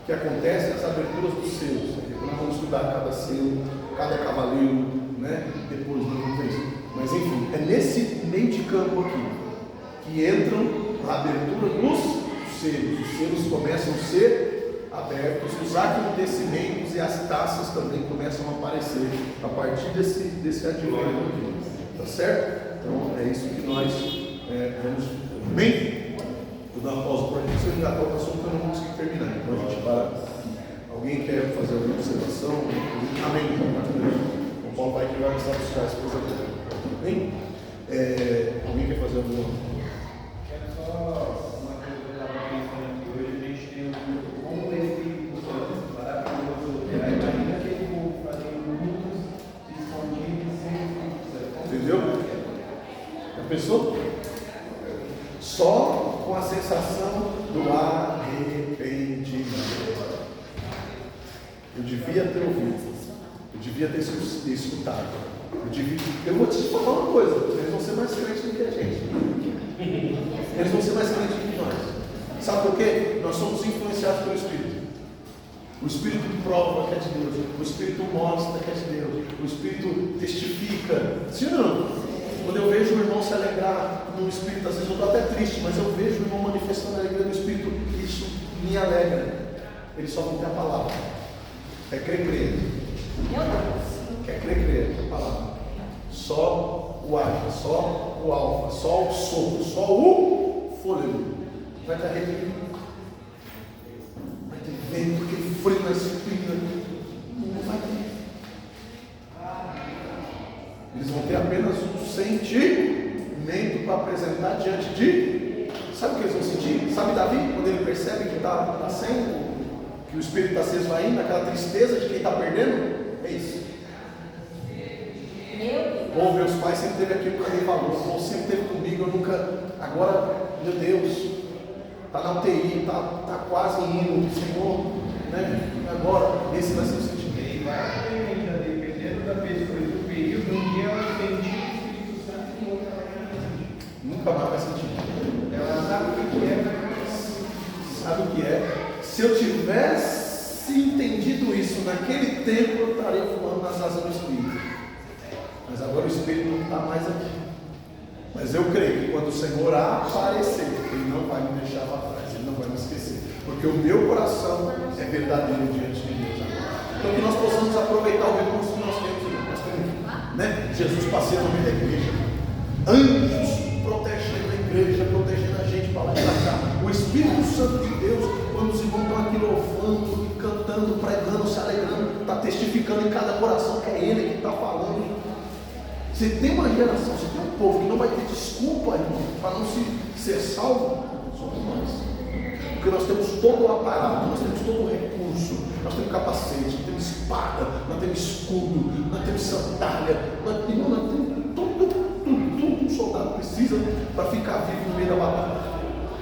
Speaker 1: que acontecem as aberturas dos selos. Nós vamos estudar cada selo, cada cavaleiro, né? Depois nós vamos ver isso. Mas enfim, é nesse meio de campo aqui que entram a abertura dos selos. Os selos começam a ser abertos, os acontecimentos e as taças também começam a aparecer a partir desse advento aqui. Tá certo? Então é isso que nós vamos. Bem, vou dar uma pausa por aqui, se eu engatar o assunto eu não vou conseguir terminar. Então a gente para. Alguém quer fazer alguma observação? Amém. O Paulo vai que vai começar a buscar as coisas dele. Bem? Alguém quer fazer alguma?
Speaker 8: Quero só uma coisa que eu estava pensando aqui. Hoje a gente tem como o Espírito Santo maravilhoso. Imagina aquele povo fazendo mundos escondidos sem Espírito Santo.
Speaker 1: Entendeu? Já pensou? Só com a sensação do arrependimento. Eu devia ter ouvido. Eu devia ter escutado. Eu vou te falar uma coisa, eles vão ser mais crentes do que a gente. Eles vão ser mais crentes do que nós. Sabe por quê? Nós somos influenciados pelo Espírito. O Espírito prova que é de Deus. O Espírito mostra que é de Deus. O Espírito testifica. Sim ou não? Quando eu vejo o irmão se alegrar no Espírito, às vezes eu estou até triste, mas eu vejo o irmão manifestando a alegria no Espírito, isso me alegra. Ele só não tem a palavra. É crer. Quer crer a palavra. Só o alfa, só o alfa, só o sopro, só o fôlego. Vai ter arrepio. Vai ter vento, aquele frio na espinha. Não vai ter. Eles vão ter apenas um sentimento para apresentar diante de. Sabe o que eles vão sentir? Sabe Davi, quando ele percebe que está sendo, que o Espírito está se esvaindo, aquela tristeza de quem está perdendo? É isso. Bom, meus pais sempre teve aquilo que ele falou, o sempre teve comigo, eu nunca. Agora, meu Deus, está na UTI, está quase indo, Senhor, né? Agora, esse vai ser o sentimento.
Speaker 8: E vai dependendo da pessoa e do período, um dia ela sentir o Espírito Santo e outra ela não vai sentir.
Speaker 1: Nunca mais vai sentir.
Speaker 8: Ela sabe o que é,
Speaker 1: Sabe o que é? Se eu tivesse entendido isso naquele tempo, eu estaria voando nas asas do Espírito. Mas agora o Espírito não está mais aqui. Mas eu creio que quando o Senhor aparecer, Ele não vai me deixar para trás, Ele não vai me esquecer. Porque o meu coração é verdadeiro diante de Deus agora. Então que nós possamos aproveitar o recurso que nós temos, né? Jesus passeia no meio da igreja. Anjos protegendo a igreja, protegendo a gente para lá e para cá. O Espírito Santo de Deus, quando os irmãos estão aqui louvando, cantando, pregando, se alegrando, está testificando em cada coração que é Ele que está falando. Você tem uma geração, você tem um povo que não vai ter desculpa, irmão, para não ser salvo, somos nós. Porque nós temos todo o aparato, nós temos todo o recurso, nós temos capacete, nós temos espada, nós temos escudo, nós temos sandália, nós temos tudo que um soldado precisa para ficar vivo no meio da batalha.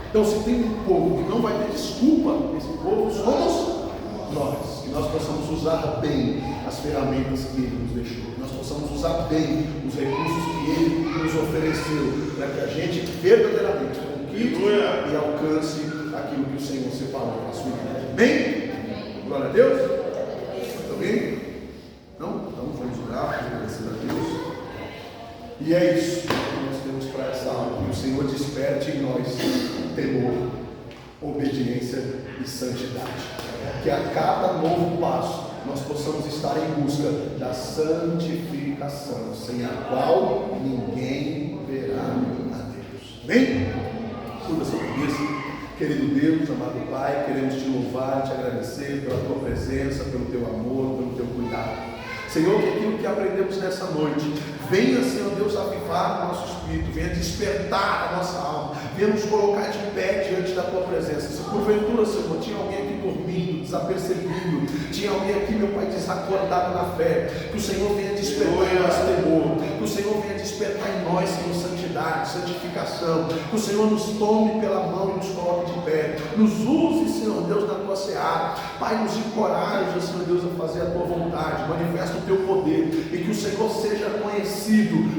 Speaker 1: Então, se tem um povo que não vai ter desculpa, esse povo somos nós. Que nós possamos usar bem as ferramentas que Ele nos deixou. Que nós possamos usar bem os recursos que Ele nos ofereceu. Para que a gente verdadeiramente conquiste e alcance aquilo que o Senhor separou na sua vida. Bem? Glória a Deus? Alguém? Não? Então vamos orar, agradecer a Deus. E é isso. Senhor desperte em nós temor, obediência e santidade. Que a cada novo passo nós possamos estar em busca da santificação, sem a qual ninguém verá a Deus. Amém? Curva a sua cabeça. Querido Deus, amado Pai, queremos te louvar, te agradecer pela tua presença, pelo teu amor, pelo teu cuidado. Senhor, que aquilo que aprendemos nessa noite venha, Senhor Deus, avivar o nosso espírito, venha despertar a nossa alma, venha nos colocar de pé diante da tua presença. Se porventura, Senhor, tinha alguém aqui dormindo, desapercebido, tinha alguém aqui, meu Pai, desacordado na fé, que o Senhor venha despertar em nós temor, que o Senhor venha despertar em nós, Senhor, santidade, santificação, que o Senhor nos tome pela mão e nos coloque de pé, nos use, Senhor Deus, na tua seara. Pai, nos encoraja, Senhor Deus, a fazer a tua vontade, manifesta o teu poder, e que o Senhor seja conhecido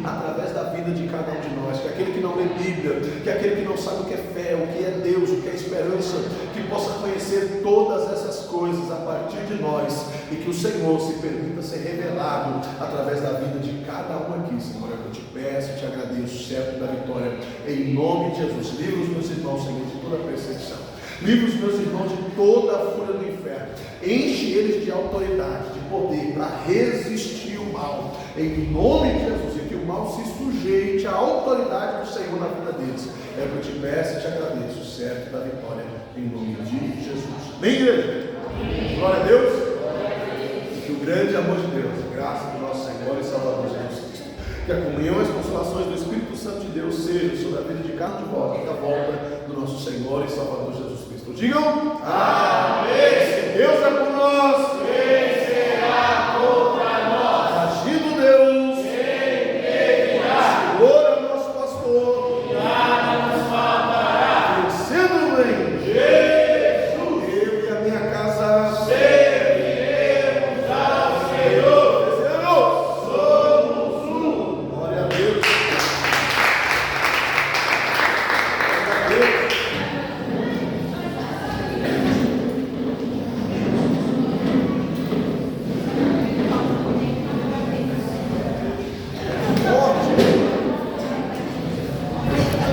Speaker 1: através da vida de cada um de nós, que aquele que não lê Bíblia, que aquele que não sabe o que é fé, o que é Deus, o que é esperança, que possa conhecer todas essas coisas a partir de nós, e que o Senhor se permita ser revelado através da vida de cada um aqui. Senhor, eu te peço, te agradeço, certo da vitória, em nome de Jesus. Livra os meus irmãos, Senhor, de toda perseguição, livra os meus irmãos de toda a fúria do inferno, enche eles de autoridade, de poder para resistir o mal, em nome de Jesus, e que o mal se sujeite à autoridade do Senhor na vida deles. É o que eu te peço e te agradeço, certo da vitória, em nome de Jesus. Amém, igreja? Glória a Deus. E que o grande amor de Deus, a graça do nosso Senhor e Salvador Jesus Cristo, que a comunhão e as consolações do Espírito Santo de Deus sejam sobre a vida de cada um de volta, da volta do nosso Senhor e Salvador Jesus Cristo. Digam amém.